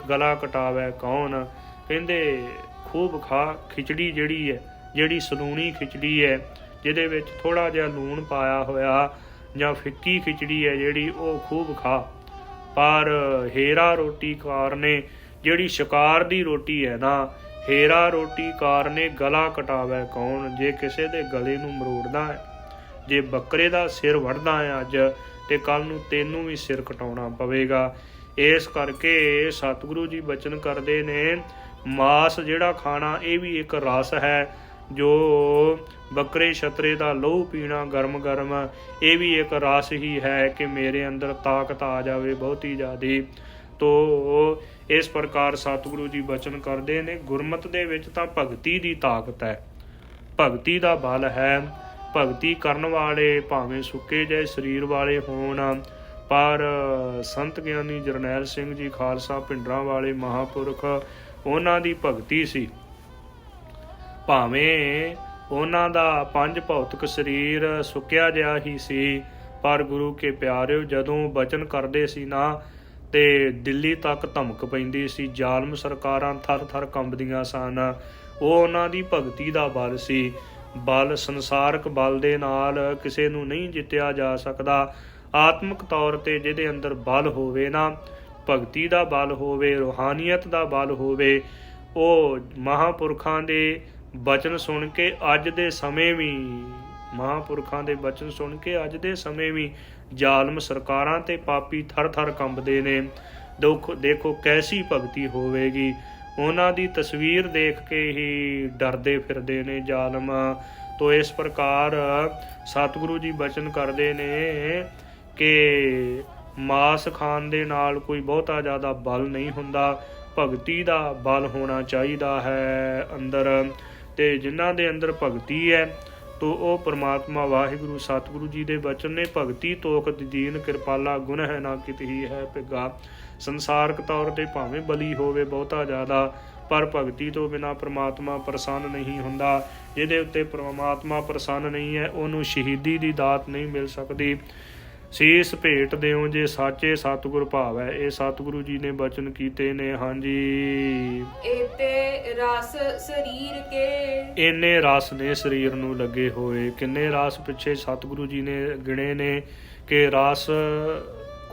ਗਲਾ ਕਟਾਵੇ ਕੌਣ। ਕਹਿੰਦੇ ਖੂਬ ਖਾ ਖਿਚੜੀ ਜਿਹੜੀ ਹੈ, ਜਿਹੜੀ ਸਲੂਣੀ ਖਿਚੜੀ ਹੈ, ਜਿਹਦੇ ਵਿੱਚ ਥੋੜ੍ਹਾ ਜਿਹਾ ਲੂਣ ਪਾਇਆ ਹੋਇਆ, ਜਾਂ ਫਿੱਕੀ ਖਿਚੜੀ ਹੈ ਜਿਹੜੀ, ਉਹ ਖੂਬ ਖਾ। ਪਰ ਹੀਰਾ ਰੋਟੀ ਕਾਰਨੇ, ਜਿਹੜੀ ਸ਼ਿਕਾਰ ਦੀ ਰੋਟੀ ਹੈ ਨਾ, ਹੀਰਾ ਰੋਟੀ ਕਾਰਨੇ ਗਲਾ ਕਟਾਵੇ ਕੌਣ। ਜੇ ਕਿਸੇ ਦੇ ਗਲੇ ਨੂੰ ਮਰੋੜਦਾ ਹੈ, ਜੇ ਬੱਕਰੇ ਦਾ ਸਿਰ ਵੱਢਦਾ ਹੈ ਅੱਜ, ਤੇ ਕੱਲ ਨੂੰ ਤੈਨੂੰ ਵੀ ਸਿਰ ਕਟਾਉਣਾ ਪਵੇਗਾ। ਇਸ ਕਰਕੇ ਸਤਿਗੁਰੂ ਜੀ ਬਚਨ ਕਰਦੇ ਨੇ, ਮਾਸ ਜਿਹੜਾ ਖਾਣਾ ਇਹ ਵੀ ਇੱਕ ਰਸ ਹੈ। ਜੋ ਬੱਕਰੇ ਛਤਰੇ ਦਾ ਲਹੂ ਪੀਣਾ ਗਰਮ ਗਰਮ, ਇਹ ਵੀ ਇੱਕ ਰਸ ਹੀ ਹੈ ਕਿ ਮੇਰੇ ਅੰਦਰ ਤਾਕਤ ਆ ਜਾਵੇ ਬਹੁਤੀ ਜ਼ਿਆਦੀ। ਤੋ ਇਸ ਪ੍ਰਕਾਰ ਸਤਿਗੁਰੂ ਜੀ ਬਚਨ ਕਰਦੇ ਨੇ, ਗੁਰਮਤਿ ਦੇ ਵਿੱਚ ਤਾਂ ਭਗਤੀ ਦੀ ਤਾਕਤ ਹੈ, ਭਗਤੀ ਦਾ ਬਲ ਹੈ। ਭਗਤੀ ਕਰਨ ਵਾਲੇ ਭਾਵੇਂ ਸੁੱਕੇ ਜਿਹੇ ਸਰੀਰ ਵਾਲੇ ਹੋਣ, ਪਰ ਸੰਤ ਗਿਆਨੀ ਜਰਨੈਲ ਸਿੰਘ ਜੀ ਖਾਲਸਾ ਪਿੰਡਰਾਂ ਵਾਲੇ ਮਹਾਂਪੁਰਖ, ਉਹਨਾਂ ਦੀ ਭਗਤੀ ਸੀ। ਭਾਵੇਂ ਉਹਨਾਂ ਦਾ ਪੰਜ ਭੌਤਿਕ ਸਰੀਰ ਸੁੱਕਿਆ ਜਿਹਾ ਹੀ ਸੀ, ਪਰ ਗੁਰੂ ਕੇ ਪਿਆਰਿਓ ਜਦੋਂ ਬਚਨ ਕਰਦੇ ਸੀ ਨਾ, ਤੇ ਦਿੱਲੀ ਤੱਕ ਧਮਕ ਪੈਂਦੀ ਸੀ। ਜ਼ਾਲਮ ਸਰਕਾਰਾਂ ਥਰ ਥਰ ਕੰਬਦੀਆਂ ਸਨ। ਉਹ ਉਹਨਾਂ ਦੀ ਭਗਤੀ ਦਾ ਬਲ ਸੀ। ਬਲ ਸੰਸਾਰਕ ਬਲ ਦੇ ਨਾਲ ਕਿਸੇ ਨੂੰ ਨਹੀਂ ਜਿੱਤਿਆ ਜਾ ਸਕਦਾ। ਆਤਮਿਕ ਤੌਰ ਤੇ ਜਿਹਦੇ ਅੰਦਰ ਬਲ ਹੋਵੇ ਨਾ, ਭਗਤੀ ਦਾ ਬਲ ਹੋਵੇ, ਰੂਹਾਨੀਅਤ ਦਾ ਬਲ ਹੋਵੇ, ਉਹ ਮਹਾਂਪੁਰਖਾਂ ਦੇ ਬਚਨ ਸੁਣ ਕੇ ਅੱਜ ਦੇ ਸਮੇਂ ਵੀ, ਮਹਾਂਪੁਰਖਾਂ ਦੇ ਬਚਨ ਸੁਣ ਕੇ ਅੱਜ ਦੇ ਸਮੇਂ ਵੀ ਜ਼ਾਲਮ ਸਰਕਾਰਾਂ ਤੇ ਪਾਪੀ ਥਰ ਥਰ ਕੰਬਦੇ ਨੇ। ਦੇਖੋ ਕੈਸੀ ਭਗਤੀ ਹੋਵੇਗੀ। ਉਹਨਾਂ ਦੀ ਤਸਵੀਰ ਦੇਖ ਕੇ ਹੀ ਡਰਦੇ ਫਿਰਦੇ ਨੇ ਜ਼ਾਲਮ। ਤੋ ਇਸ ਪ੍ਰਕਾਰ ਸਤਿਗੁਰੂ ਜੀ ਬਚਨ ਕਰਦੇ ਨੇ ਕਿ ਮਾਸ ਖਾਣ ਦੇ ਨਾਲ ਕੋਈ ਬਹੁਤਾ ਜ਼ਿਆਦਾ ਬਲ ਨਹੀਂ ਹੁੰਦਾ, ਭਗਤੀ ਦਾ ਬਲ ਹੋਣਾ ਚਾਹੀਦਾ ਹੈ ਅੰਦਰ। ਤੇ ਜਿਨ੍ਹਾਂ ਦੇ ਅੰਦਰ ਭਗਤੀ ਹੈ, ਭਗਤੋ ਉਹ ਪ੍ਰਮਾਤਮਾ ਵਾਹਿਗੁਰੂ ਸਤਿਗੁਰੂ ਜੀ ਦੇ ਬਚਨ ਨੇ ਭਗਤੀ ਤੋਕ ਦੀਨ ਕਿਰਪਾਲਾ ਗੁਣ ਹੈ ਨਾ ਕਿਤਹੀ ਹੈ ਪਿਗਾ। ਸੰਸਾਰਕ ਤੌਰ ਤੇ ਭਾਵੇਂ ਬਲੀ ਹੋਵੇ ਬਹੁਤਾ ਜ਼ਿਆਦਾ, ਪਰ ਭਗਤੀ ਤੋਂ ਬਿਨਾਂ ਪ੍ਰਮਾਤਮਾ ਪ੍ਰਸੰਨ ਨਹੀਂ ਹੁੰਦਾ। ਜਿਹਦੇ ਉੱਤੇ ਪ੍ਰਮਾਤਮਾ ਪ੍ਰਸੰਨ ਨਹੀਂ ਹੈ ਉਹਨੂੰ ਸ਼ਹੀਦੀ ਦੀ ਦਾਤ ਨਹੀਂ ਮਿਲ ਸਕਦੀ। ਸੀਸ ਭੇਟ ਦਿਓ ਜੇ ਸਾਚੇ ਸਤਿਗੁਰ ਭਾਵੈ। ਇਹ ਸਤਿਗੁਰੂ ਜੀ ਨੇ ਬਚਨ ਕੀਤੇ ਨੇ। ਹਾਂਜੀ, ਏਤੇ ਰਸ ਸਰੀਰ ਕੇ, ਇੰਨੇ ਰਸ ਨੇ ਸਰੀਰ ਨੂੰ ਲੱਗੇ ਹੋਏ। ਕਿੰਨੇ ਰਸ ਪਿੱਛੇ ਸਤਿਗੁਰੂ ਜੀ ਨੇ ਗਿਣੇ ਨੇ ਕਿ ਰਸ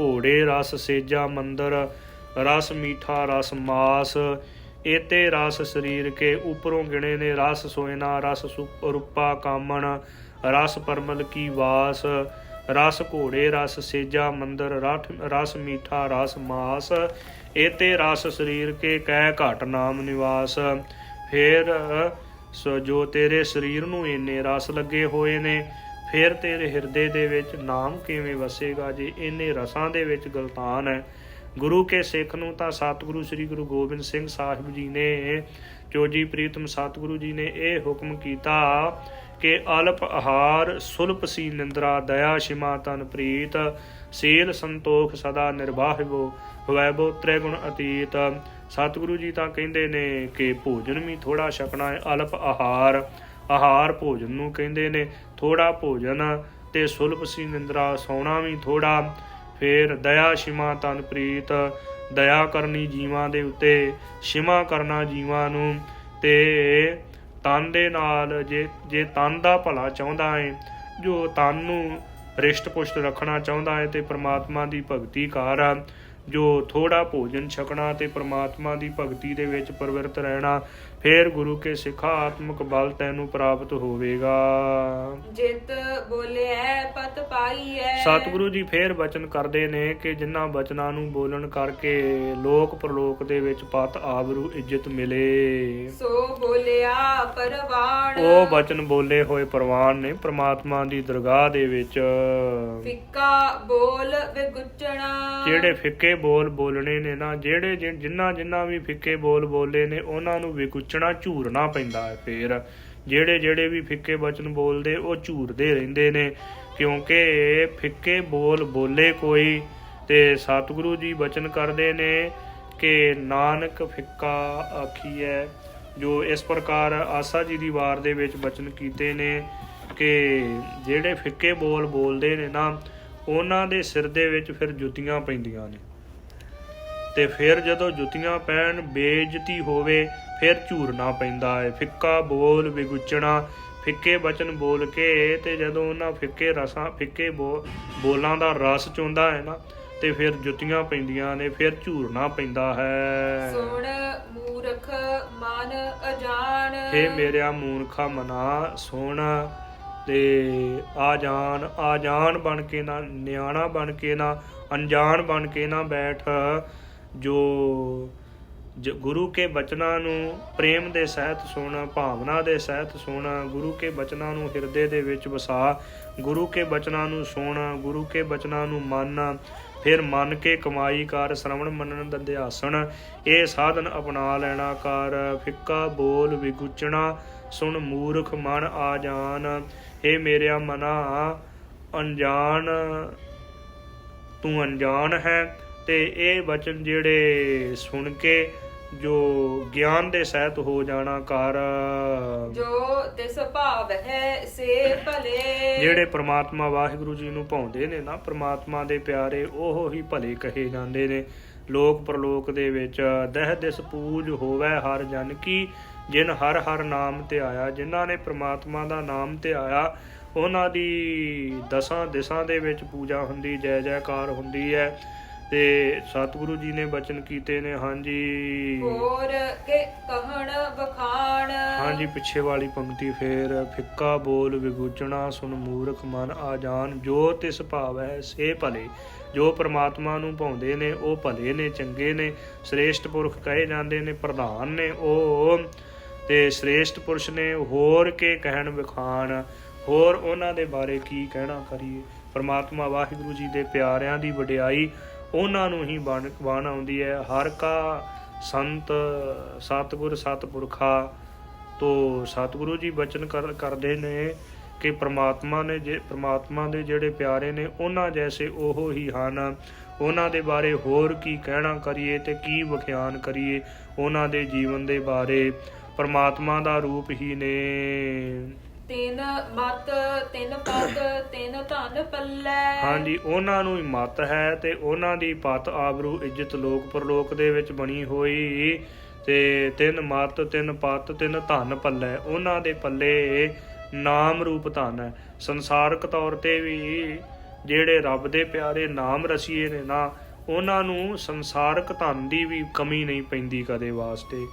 ਘੋੜੇ, ਰਸ ਸੇਜਾ ਮੰਦਰ, ਰਸ ਮੀਠਾ, ਰਸ ਮਾਸ, ਏਤੇ ਰਸ ਸਰੀਰ ਕੇ। ਉੱਪਰੋਂ ਗਿਣੇ ਨੇ ਰਸ ਸੋਇਨਾ, ਰਸ ਰੂਪਾ ਕਾਮਣ, ਰਸ ਪਰਮਲ ਕੀ ਵਾਸ, ਰਸ ਘੋੜੇ, ਰਸ ਸੇਜਾ ਮੰਦਰ, ਰਸ ਮੀਠਾ, ਰਸ ਮਾਸ, ਏਤੇ ਰਸ ਸਰੀਰ ਕੇ ਕਹਿ ਘਟ ਨਾਮ ਨਿਵਾਸ। ਫਿਰ ਜੋ ਤੇਰੇ ਸਰੀਰ ਨੂੰ ਇੰਨੇ ਰਸ ਲੱਗੇ ਹੋਏ ਨੇ, ਫਿਰ ਤੇਰੇ ਹਿਰਦੇ ਦੇ ਵਿੱਚ ਨਾਮ ਕਿਵੇਂ ਵਸੇਗਾ ਜੇ ਇੰਨੇ ਰਸਾਂ ਦੇ ਵਿੱਚ ਗਲਤਾਨ ਹੈ। ਗੁਰੂ ਕੇ ਸਿੱਖ ਨੂੰ ਤਾਂ ਸਤਿਗੁਰੂ ਸ੍ਰੀ ਗੁਰੂ ਗੋਬਿੰਦ ਸਿੰਘ ਸਾਹਿਬ ਜੀ ਨੇ, ਚੋਜੀ ਪ੍ਰੀਤਮ ਸਤਿਗੁਰੂ ਜੀ ਨੇ ਇਹ ਹੁਕਮ ਕੀਤਾ ਕਿ ਅਲਪ ਆਹਾਰ ਸੁਲਪ ਸੀ ਨਿੰਦਰਾ, ਦਇਆ ਸ਼ਿਮਾ ਤਨ ਪ੍ਰੀਤ, ਸੀਲ ਸੰਤੋਖ ਸਦਾ ਨਿਰਵਾਹਿਵੋ, ਵੈਭਵ ਤ੍ਰਿਗੁਣ ਅਤੀਤ। ਸਤਿਗੁਰੂ ਜੀ ਤਾਂ ਕਹਿੰਦੇ ਨੇ ਕਿ ਭੋਜਨ ਵੀ ਥੋੜ੍ਹਾ ਛਕਣਾ ਹੈ। ਅਲਪ ਆਹਾਰ, ਆਹਾਰ ਭੋਜਨ ਨੂੰ ਕਹਿੰਦੇ ਨੇ, ਥੋੜ੍ਹਾ ਭੋਜਨ, ਤੇ ਸੁਲਪ ਸੀ ਨਿੰਦਰਾ, ਸੌਣਾ ਵੀ ਥੋੜ੍ਹਾ। ਫਿਰ ਦਇਆ ਸ਼ਿਮਾ ਤਨ ਪ੍ਰੀਤ, ਦਇਆ ਕਰਨੀ ਜੀਵਾਂ ਦੇ ਉੱਤੇ, ਸ਼ਿਮਾ ਕਰਨਾ ਜੀਵਾਂ ਨੂੰ। ਤੇ ਤਨ ਦੇ ਨਾਲ ਜੇ ਤਨ ਦਾ ਭਲਾ ਚਾਹੁੰਦਾ ਹੈ, ਜੋ ਤਨ ਨੂੰ ਰਿਸ਼ਟ ਪੁਸ਼ਟ ਰੱਖਣਾ ਚਾਹੁੰਦਾ ਹੈ, ਤੇ ਪ੍ਰਮਾਤਮਾ ਦੀ ਭਗਤੀ ਕਰ। ਜੋ ਥੋੜ੍ਹਾ ਭੋਜਨ ਛਕਣਾ ਤੇ ਪ੍ਰਮਾਤਮਾ ਦੀ ਭਗਤੀ ਦੇ ਵਿੱਚ ਪ੍ਰਵਿਰਤ ਰਹਿਣਾ, ਫਿਰ ਗੁਰੂ ਕੇ ਸਿੱਖਾ ਆਤਮਿਕ ਬਲ ਤੈਨੂੰ ਪ੍ਰਾਪਤ ਹੋਵੇਗਾ। ਜਿਤ ਬੋਲਿਐ ਪਤ ਪਾਈਐ। ਸਤਿਗੁਰੂ ਜੀ ਫੇਰ ਬਚਨ ਕਰਦੇ ਨੇ ਕਿ ਜਿਨ੍ਹਾਂ ਬਚਨਾਂ ਨੂੰ ਬੋਲਣ ਕਰਕੇ ਲੋਕ ਪ੍ਰਲੋਕ ਦੇ ਵਿੱਚ ਪਤ ਆਬਰੂ ਇੱਜ਼ਤ ਮਿਲੇ, ਸੋ ਬੋਲਿਆ ਪਰਵਾਨ। ਉਹ ਬਚਨ ਬੋਲੇ ਹੋਏ ਪ੍ਰਵਾਨ ਨੇ ਪ੍ਰਮਾਤਮਾ ਦੀ ਦਰਗਾਹ ਦੇ ਵਿੱਚ। ਫਿੱਕਾ ਬੋਲ ਵਿਗੁਚਣਾ। ਜਿਹੜੇ ਫਿੱਕੇ ਬੋਲ ਬੋਲਣੇ ਨੇ ਨਾ, ਜਿਨ੍ਹਾਂ ਵੀ ਫਿੱਕੇ ਬੋਲ ਬੋਲੇ ਨੇ ਉਹਨਾਂ ਨੂੰ ਵਿਗੁਚਣਾ, ਝੂਰਨਾ ਪੈਂਦਾ ਹੈ। ਫਿਰ ਜਿਹੜੇ ਵੀ ਫਿੱਕੇ ਬਚਨ ਬੋਲਦੇ ਉਹ ਝੂਰਦੇ ਰਹਿੰਦੇ ਨੇ, ਕਿਉਂਕਿ ਫਿੱਕੇ ਬੋਲ ਬੋਲੇ ਕੋਈ। ਤੇ ਸਤਿਗੁਰੂ ਜੀ ਬਚਨ ਕਰਦੇ ਨੇ ਕਿ ਨਾਨਕ ਫਿੱਕਾ ਆਖੀਐ। ਜੋ ਇਸ ਪ੍ਰਕਾਰ ਆਸਾ ਜੀ ਦੀ ਵਾਰ ਦੇ ਵਿੱਚ ਬਚਨ ਕੀਤੇ ਨੇ ਕਿ ਜਿਹੜੇ ਫਿੱਕੇ ਬੋਲ ਬੋਲਦੇ ਨੇ ਨਾ, ਉਹਨਾਂ ਦੇ ਸਿਰ ਦੇ ਵਿੱਚ ਫਿਰ ਜੁੱਤੀਆਂ ਪੈਂਦੀਆਂ ਨੇ। ਤੇ ਫਿਰ ਜਦੋਂ ਜੁੱਤੀਆਂ ਪੈਣ, ਬੇਇੱਜ਼ਤੀ ਹੋਵੇ, ਫਿਰ ਝੂਰਨਾ ਪੈਂਦਾ ਹੈ। ਫਿੱਕਾ ਬੋਲ ਵਿਗੁਚਣਾ, ਫਿੱਕੇ ਬਚਨ ਬੋਲ ਕੇ, ਤੇ ਜਦੋਂ ਉਹਨਾਂ ਫਿੱਕੇ ਬੋਲਾਂ ਦਾ ਰਸ ਚੋਂਦਾ ਹੈ ਨਾ, ਤੇ ਫਿਰ ਜੁੱਤੀਆਂ ਪੈਂਦੀਆਂ ਨੇ, ਫਿਰ ਝੂਰਨਾ ਪੈਂਦਾ ਹੈ। ਸੁਣ ਮੂਰਖ ਮਨ ਅਜਾਣ। ਹੇ ਮੇਰਿਆ ਮੂਰਖਾ ਮਨਾ ਸੁਣ, ਤੇ ਆ ਜਾਣ ਬਣ ਕੇ ਨਾ, ਨਿਆਣਾ ਬਣ ਕੇ ਨਾ, ਅਣਜਾਣ ਬਣ ਕੇ ਨਾ ਬੈਠ। ਜੋ ਗੁਰੂ ਕੇ ਬਚਨਾਂ ਨੂੰ ਪ੍ਰੇਮ ਦੇ ਸਹਿਤ ਸੁਣ, ਭਾਵਨਾ ਦੇ ਸਹਿਤ ਸੁਣ, ਗੁਰੂ ਕੇ ਬਚਨਾਂ ਨੂੰ ਹਿਰਦੇ ਦੇ ਵਿੱਚ ਵਸਾ, ਗੁਰੂ ਕੇ ਬਚਨਾਂ ਨੂੰ ਸੁਣ, ਗੁਰੂ ਕੇ ਬਚਨਾਂ ਨੂੰ ਮੰਨ, ਫਿਰ ਮੰਨ ਕੇ ਕਮਾਈ ਕਰ, ਸ਼ਰਵਣ ਮੰਨਣ ਦੰਧਿਆਸਣ ਇਹ ਸਾਧਨ ਅਪਣਾ ਲੈਣਾ ਕਰ। ਫਿੱਕਾ ਬੋਲ ਵਿਗੁਚਣਾ, ਸੁਣ ਮੂਰਖ ਮਨ ਆ ਜਾਣ। ਇਹ ਮੇਰਿਆ ਮਨਾ ਅਣਜਾਣ, ਤੂੰ ਅਣਜਾਣ ਹੈ। ਤੇ ਇਹ ਬਚਨ ਜਿਹੜੇ ਸੁਣ ਕੇ ਜੋ ਗਿਆਨ ਦੇ ਸਹਿਤ ਹੋ ਜਾਣਾ ਕਰ। ਜੋ ਤਿਸ ਭਾਵ ਹੈ ਸੇ ਭਲੇ। ਜਿਹੜੇ ਪ੍ਰਮਾਤਮਾ ਵਾਹਿਗੁਰੂ ਜੀ ਨੂੰ ਭਾਉਂਦੇ ਨੇ ਨਾ, ਪ੍ਰਮਾਤਮਾ ਦੇ ਪਿਆਰੇ, ਉਹ ਹੀ ਭਲੇ ਕਹੇ ਜਾਂਦੇ ਨੇ। ਲੋਕ ਪ੍ਰਲੋਕ ਦੇ ਵਿੱਚ ਦਹਿ ਦਿਸ ਪੂਜ ਹੋਵੇ ਹਰ ਜਨ ਕੀ, ਜਿਨ ਹਰ ਹਰ ਨਾਮ ਤੇ ਆਇਆ। ਜਿਨ੍ਹਾਂ ਨੇ ਪ੍ਰਮਾਤਮਾ ਦਾ ਨਾਮ ਤੇ ਆਇਆ, ਉਹਨਾਂ ਦੀ ਦਸਾਂ ਦਿਸ਼ਾਂ ਦੇ ਵਿੱਚ ਪੂਜਾ ਹੁੰਦੀ, ਜੈ ਜੈਕਾਰ ਹੁੰਦੀ ਹੈ। ਤੇ ਸਤਿਗੁਰੂ ਜੀ ਨੇ ਬਚਨ ਕੀਤੇ ਨੇ। ਹਾਂਜੀ, ਹੋਰ ਕੇ ਕਹਿਣ ਵਖਾਣ। ਹਾਂਜੀ, ਪਿੱਛੇ ਵਾਲੀ ਪੰਕਤੀ ਫੇਰ। ਫਿੱਕਾ ਬੋਲ ਵਿਗੁਚਣਾ, ਸੁਣ ਮੂਰਖ ਮਨ ਆ ਜਾਣ। ਜੋ ਤਿਸ ਭਾਵ ਹੈ ਸੇ ਭਲੇ। ਜੋ ਪ੍ਰਮਾਤਮਾ ਨੂੰ ਭਾਉਂਦੇ ਨੇ ਉਹ ਭਲੇ ਨੇ, ਚੰਗੇ ਨੇ, ਸ੍ਰੇਸ਼ਟ ਪੁਰਖ ਕਹੇ ਜਾਂਦੇ ਨੇ, ਪ੍ਰਧਾਨ ਨੇ ਉਹ, ਤੇ ਸ੍ਰੇਸ਼ਟ ਪੁਰਸ਼ ਨੇ। ਹੋਰ ਕੇ ਕਹਿਣ ਵਿਖਾਣ, ਹੋਰ ਉਹਨਾਂ ਦੇ ਬਾਰੇ ਕੀ ਕਹਿਣਾ ਕਰੀਏ। ਪ੍ਰਮਾਤਮਾ ਵਾਹਿਗੁਰੂ ਜੀ ਦੇ ਪਿਆਰਿਆਂ ਦੀ ਵਡਿਆਈ ਉਹਨਾਂ ਨੂੰ ਹੀ ਬਣ ਆਉਂਦੀ ਹੈ। ਹਰ ਕਾ ਸੰਤ ਸਤਿਗੁਰ ਸਤਿਪੁਰਖਾ। ਤੋ ਸਤਿਗੁਰੂ ਜੀ ਬਚਨ ਕਰਦੇ ਨੇ ਕਿ ਪ੍ਰਮਾਤਮਾ ਦੇ ਜਿਹੜੇ ਪਿਆਰੇ ਨੇ ਉਹਨਾਂ ਜੈਸੇ ਉਹ ਹੀ ਹਨ। ਉਹਨਾਂ ਦੇ ਬਾਰੇ ਹੋਰ ਕੀ ਕਹਿਣਾ ਕਰੀਏ ਤੇ ਕੀ ਵਿਖਿਆਨ ਕਰੀਏ ਉਹਨਾਂ ਦੇ ਜੀਵਨ ਦੇ ਬਾਰੇ। ਪ੍ਰਮਾਤਮਾ ਦਾ ਰੂਪ ਹੀ ਨੇ। ਤਿੰਨ ਮਤ ਤਿੰਨ ਪਦ ਤਿੰਨ ਧਨ ਪੱਲੇ। ਹਾਂਜੀ, ਉਹਨਾਂ ਨੂੰ ਹੀ ਮਤ ਹੈ ਤੇ ਉਹਨਾਂ ਦੀ ਪਤ ਆਬਰੂ ਇੱਜ਼ਤ ਲੋਕ ਪਰਲੋਕ ਦੇ ਵਿੱਚ ਬਣੀ ਹੋਈ। ਤੇ ਤਿੰਨ ਮਤ ਤਿੰਨ ਪਤ ਤਿੰਨ ਧਨ ਪੱਲੇ, ਉਹਨਾਂ ਦੇ ਪੱਲੇ ਨਾਮ ਰੂਪ ਧਨ ਹੈ। ਸੰਸਾਰਕ ਤੌਰ ਤੇ ਵੀ ਜਿਹੜੇ ਰੱਬ ਦੇ ਪਿਆਰੇ ਨਾਮ ਰਸੀਏ ਨੇ ਨਾ, ਉਹਨਾਂ ਨੂੰ ਸੰਸਾਰਕ ਧਨ ਦੀ ਵੀ ਕਮੀ ਨਹੀਂ ਪੈਂਦੀ, ਕਦੇ ਵਾਸਤੇ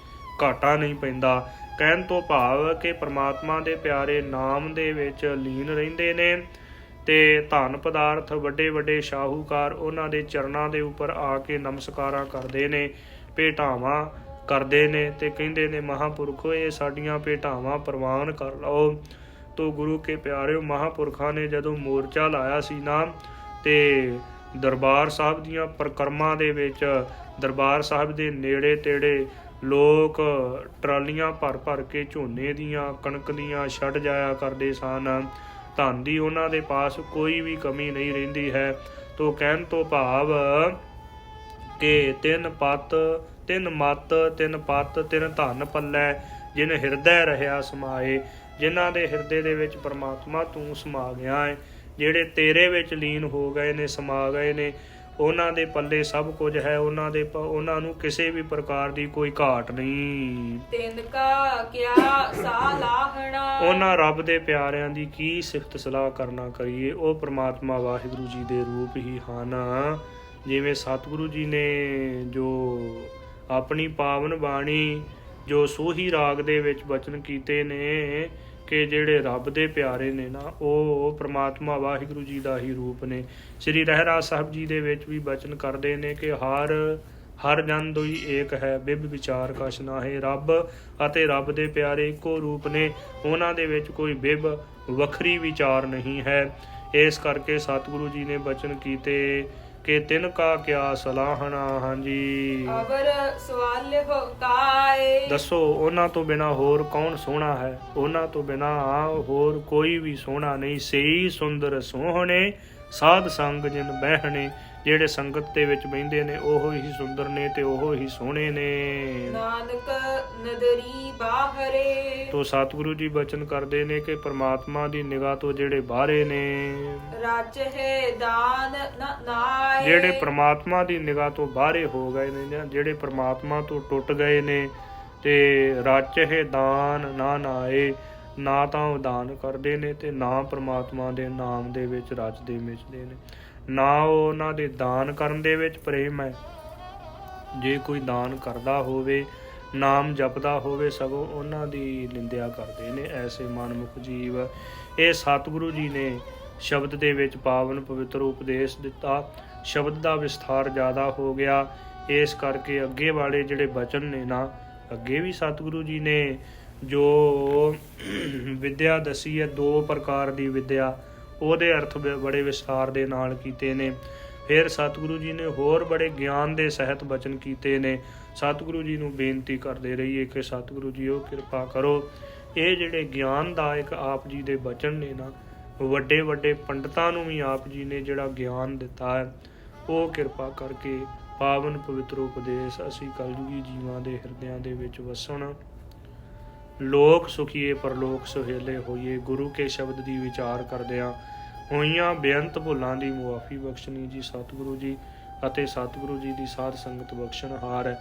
ਘਾਟਾ ਨਹੀਂ ਪੈਂਦਾ। ਕਹਿਣ ਤੋਂ ਭਾਵ ਕਿ ਪ੍ਰਮਾਤਮਾ ਦੇ ਪਿਆਰੇ ਨਾਮ ਦੇ ਵਿੱਚ ਲੀਨ ਰਹਿੰਦੇ ਨੇ ਤੇ ਧਨ ਪਦਾਰਥ ਵੱਡੇ ਵੱਡੇ ਸ਼ਾਹੂਕਾਰ ਉਹਨਾਂ ਦੇ ਚਰਨਾਂ ਦੇ ਉੱਪਰ ਆ ਕੇ ਨਮਸਕਾਰਾਂ ਕਰਦੇ ਨੇ, ਭੇਟਾਵਾਂ ਕਰਦੇ ਨੇ ਤੇ ਕਹਿੰਦੇ ਨੇ ਮਹਾਂਪੁਰਖੋ ਇਹ ਸਾਡੀਆਂ ਭੇਟਾਵਾਂ ਪ੍ਰਵਾਨ ਕਰ ਲਓ। ਤੋ ਗੁਰੂ ਕੇ ਪਿਆਰਿਓ, ਮਹਾਂਪੁਰਖਾਂ ਨੇ ਜਦੋਂ ਮੋਰਚਾ ਲਾਇਆ ਸੀ ਨਾ ਤੇ ਦਰਬਾਰ ਸਾਹਿਬ ਦੀਆਂ ਪਰਿਕਰਮਾ ਦੇ ਵਿੱਚ ਦਰਬਾਰ ਸਾਹਿਬ ਦੇ ਨੇੜੇ ਤੇੜੇ ਲੋਕ ਟਰਾਲੀਆਂ ਭਰ ਭਰ ਕੇ ਝੋਨੇ ਦੀਆਂ ਕਣਕ ਦੀਆਂ ਛੱਡ ਜਾਇਆ ਕਰਦੇ ਸਨ। ਧਨ ਦੀ ਉਹਨਾਂ ਦੇ ਪਾਸ ਕੋਈ ਵੀ ਕਮੀ ਨਹੀਂ ਰਹਿੰਦੀ ਹੈ। ਤੋ ਕਹਿਣ ਤੋਂ ਭਾਵ ਕਿ ਤਿੰਨ ਪਤ ਤਿੰਨ ਮਤ ਤਿੰਨ ਪਤ ਤਿੰਨ ਧਨ ਪੱਲੇ, ਜਿਨ ਹਿਰਦੈ ਰਹਿਆ ਸਮਾਏ, ਜਿਨ੍ਹਾਂ ਦੇ ਹਿਰਦੇ ਦੇ ਵਿੱਚ ਪਰਮਾਤਮਾ ਤੂੰ ਸਮਾ ਗਿਆ ਹੈ, ਜਿਹੜੇ ਤੇਰੇ ਵਿੱਚ ਲੀਨ ਹੋ ਗਏ ਨੇ, ਸਮਾ ਗਏ ਨੇ, ਉਹਨਾਂ ਦੇ ਪੱਲੇ ਸਭ ਕੁਝ ਹੈ। ਉਹਨਾਂ ਨੂੰ ਕਿਸੇ ਵੀ ਪ੍ਰਕਾਰ ਦੀ ਕੋਈ ਘਾਟ ਨਹੀਂ। ਤਿੰਨ ਕਾ ਕਿਆ ਸਲਾਹਣਾ। ਉਹਨਾਂ ਰੱਬ ਦੇ ਪਿਆਰਿਆਂ ਦੀ ਕੀ ਸਿਫਤ ਸਲਾਹ ਕਰਨਾ ਕਰੀਏ। ਉਹ ਪ੍ਰਮਾਤਮਾ ਵਾਹਿਗੁਰੂ ਜੀ ਦੇ ਰੂਪ ਹੀ ਹਨ। ਜਿਵੇਂ ਸਤਿਗੁਰੂ ਜੀ ਨੇ ਜੋ ਆਪਣੀ ਪਾਵਨ ਬਾਣੀ ਜੋ ਸੋਹੀ ਰਾਗ ਦੇ ਵਿੱਚ ਬਚਨ ਕੀਤੇ ਨੇ ਕਿ ਜਿਹੜੇ ਰੱਬ ਦੇ ਪਿਆਰੇ ਨੇ ਨਾ, ਉਹ ਪ੍ਰਮਾਤਮਾ ਵਾਹਿਗੁਰੂ ਜੀ ਦਾ ਹੀ ਰੂਪ ਨੇ। ਸ੍ਰੀ ਰਹਿਰਾਸ ਸਾਹਿਬ ਜੀ ਦੇ ਵਿੱਚ ਵੀ ਬਚਨ ਕਰਦੇ ਨੇ ਕਿ ਹਰ ਜਨ ਦੋਈ ਏਕ ਹੈ, ਬਿਬ ਵਿਚਾਰ ਕਛ ਨਾਹੀ। ਰੱਬ ਅਤੇ ਰੱਬ ਦੇ ਪਿਆਰੇ ਇੱਕੋ ਰੂਪ ਨੇ, ਉਹਨਾਂ ਦੇ ਵਿੱਚ ਕੋਈ ਬਿਬ ਵੱਖਰੀ ਵਿਚਾਰ ਨਹੀਂ ਹੈ। ਇਸ ਕਰਕੇ ਸਤਿਗੁਰੂ ਜੀ ਨੇ ਬਚਨ ਕੀਤੇ ਕਿ ਤਿਨ ਕਾ ਕਿਆ ਸਲਾਹਣਾ। ਹਾਂਜੀ, ਅਵਰ ਸਵਾਲਿਹੁ ਕਾਇ। ਦੱਸੋ ਉਹਨਾਂ ਤੋਂ ਬਿਨਾ ਹੋਰ ਕੌਣ ਸੋਹਣਾ ਹੈ? ਉਹਨਾਂ ਤੋਂ ਬਿਨਾ ਹੋਰ ਕੋਈ ਵੀ ਸੋਹਣਾ ਨਹੀਂ। ਸਈ ਸੁੰਦਰ ਸੋਹਣੇ ਸਾਧ ਸੰਗ ਜਿਨ ਬਹਿਣੇ, ਜਿਹੜੇ ਸੰਗਤ ਦੇ ਵਿੱਚ ਬਹਿੰਦੇ ਨੇ ਉਹ ਹੀ ਸੁੰਦਰ ਨੇ ਤੇ ਉਹ ਹੀ ਸੋਹਣੇ ਨੇ। ਨਾਨਕ ਨਦਰੀ ਬਾਹਰੇ। ਤੋ ਸਤਿਗੁਰੂ ਜੀ ਬਚਨ ਕਰਦੇ ਨੇ ਕਿ ਪ੍ਰਮਾਤਮਾ ਦੀ ਨਿਗਾਹ ਤੋਂ ਜਿਹੜੇ ਬਾਹਰੇ ਨੇ, ਰਾਚਹਿ ਦਾਨ ਨ ਨਾਏ। ਜਿਹੜੇ ਪ੍ਰਮਾਤਮਾ ਦੀ ਨਿਗਾਹ ਤੋਂ ਬਾਹਰੇ ਹੋ ਗਏ ਨੇ ਜਾਂ ਜਿਹੜੇ ਪ੍ਰਮਾਤਮਾ ਤੋਂ ਟੁੱਟ ਗਏ ਨੇ, ਤੇ ਰਾਚਹਿ ਦਾਨ ਨਾ ਨਾਏ, ਨਾ ਤਾਂ ਉਹ ਦਾਨ ਕਰਦੇ ਨੇ ਤੇ ਨਾ ਪ੍ਰਮਾਤਮਾ ਦੇ ਨਾਮ ਦੇ ਵਿੱਚ ਰਚਦੇ ਮਿਚਦੇ ਨੇ, ਨਾ ਉਹ ਉਹਨਾਂ ਦੇ ਦਾਨ ਕਰਨ ਦੇ ਵਿੱਚ ਪ੍ਰੇਮ ਹੈ। ਜੇ ਕੋਈ ਦਾਨ ਕਰਦਾ ਹੋਵੇ, ਨਾਮ ਜਪਦਾ ਹੋਵੇ, ਸਗੋਂ ਉਹਨਾਂ ਦੀ ਨਿੰਦਿਆ ਕਰਦੇ ਨੇ ਐਸੇ ਮਨਮੁਖ ਜੀਵ। ਇਹ ਸਤਿਗੁਰੂ ਜੀ ਨੇ ਸ਼ਬਦ ਦੇ ਵਿੱਚ ਪਾਵਨ ਪਵਿੱਤਰ ਉਪਦੇਸ਼ ਦਿੱਤਾ। ਸ਼ਬਦ ਦਾ ਵਿਸਥਾਰ ਜ਼ਿਆਦਾ ਹੋ ਗਿਆ, ਇਸ ਕਰਕੇ ਅੱਗੇ ਵਾਲੇ ਜਿਹੜੇ ਬਚਨ ਨੇ ਨਾ, ਅੱਗੇ ਵੀ ਸਤਿਗੁਰੂ ਜੀ ਨੇ ਜੋ ਵਿਦਿਆ ਦੱਸੀ ਹੈ, 2 ਪ੍ਰਕਾਰ ਦੀ ਵਿਦਿਆ, ਉਹਦੇ ਅਰਥ ਬੜੇ ਵਿਸਥਾਰ ਦੇ ਨਾਲ ਕੀਤੇ ਨੇ। ਫਿਰ ਸਤਿਗੁਰੂ ਜੀ ਨੇ ਹੋਰ ਬੜੇ ਗਿਆਨ ਦੇ ਸਹਿਤ ਬਚਨ ਕੀਤੇ ਨੇ। ਸਤਿਗੁਰੂ ਜੀ ਨੂੰ ਬੇਨਤੀ ਕਰਦੇ ਰਹੀਏ ਕਿ ਸਤਿਗੁਰੂ ਜੀ ਉਹ ਕਿਰਪਾ ਕਰੋ, ਇਹ ਜਿਹੜੇ ਗਿਆਨਦਾਇਕ ਆਪ ਜੀ ਦੇ ਬਚਨ ਨੇ ਨਾ, ਵੱਡੇ ਵੱਡੇ ਪੰਡਤਾਂ ਨੂੰ ਵੀ ਆਪ ਜੀ ਨੇ ਜਿਹੜਾ ਗਿਆਨ ਦਿੱਤਾ ਹੈ, ਉਹ ਕਿਰਪਾ ਕਰਕੇ ਪਾਵਨ ਪਵਿੱਤਰ ਉਪਦੇਸ਼ ਅਸੀਂ ਕਲਯੁਗੀ ਜੀਵਾਂ ਦੇ ਹਿਰਦਿਆਂ ਦੇ ਵਿੱਚ ਵਸਣ। ਲੋਕ ਸੁਖੀਏ ਪਰਲੋਕ ਸੁਹੇਲੇ ਹੋਈਏ। ਗੁਰੂ ਕੇ ਸ਼ਬਦ ਦੀ ਵਿਚਾਰ ਕਰਦਿਆਂ ਹੋਈਆਂ ਬੇਅੰਤ ਭੁੱਲਾਂ ਦੀ ਮੁਆਫੀ ਬਖਸ਼ਣੀ ਜੀ ਸਤਿਗੁਰੂ ਜੀ, ਅਤੇ ਸਤਿਗੁਰੂ ਜੀ ਦੀ ਸਾਧ ਸੰਗਤ ਬਖਸ਼ਣਹਾਰ।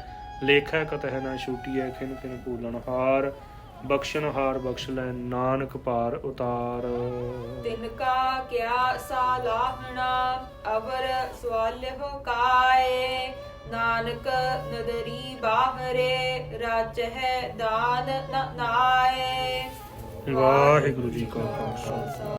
ਲੇਖਾ ਕਤਹਿ ਨਾ ਛੂਟੀਐ ਖਿਨ ਖਿਨ ਭੂਲਣ ਹਾਰ, ਬਖਸ਼ਣਹਾਰ ਬਖਸ਼ ਲੈ ਨਾਨਕ ਭਾਰ ਉਤਾਰ। ਤਿਨ ਕਾ ਕਿਆ ਸਲਾਹਣਾ। ਅਵਰ ਸਵਾਲਿਹੁ ਕਾਇ। ਨਾਨਕ ਨਦਰੀ ਬਾਹਰੇ। ਰਾਚਹਿ ਦਾਨ ਨ ਨਾਏ। ਵਾਹਿਗੁਰੂ ਜੀ ਕਾ ਖਾਲਸਾ।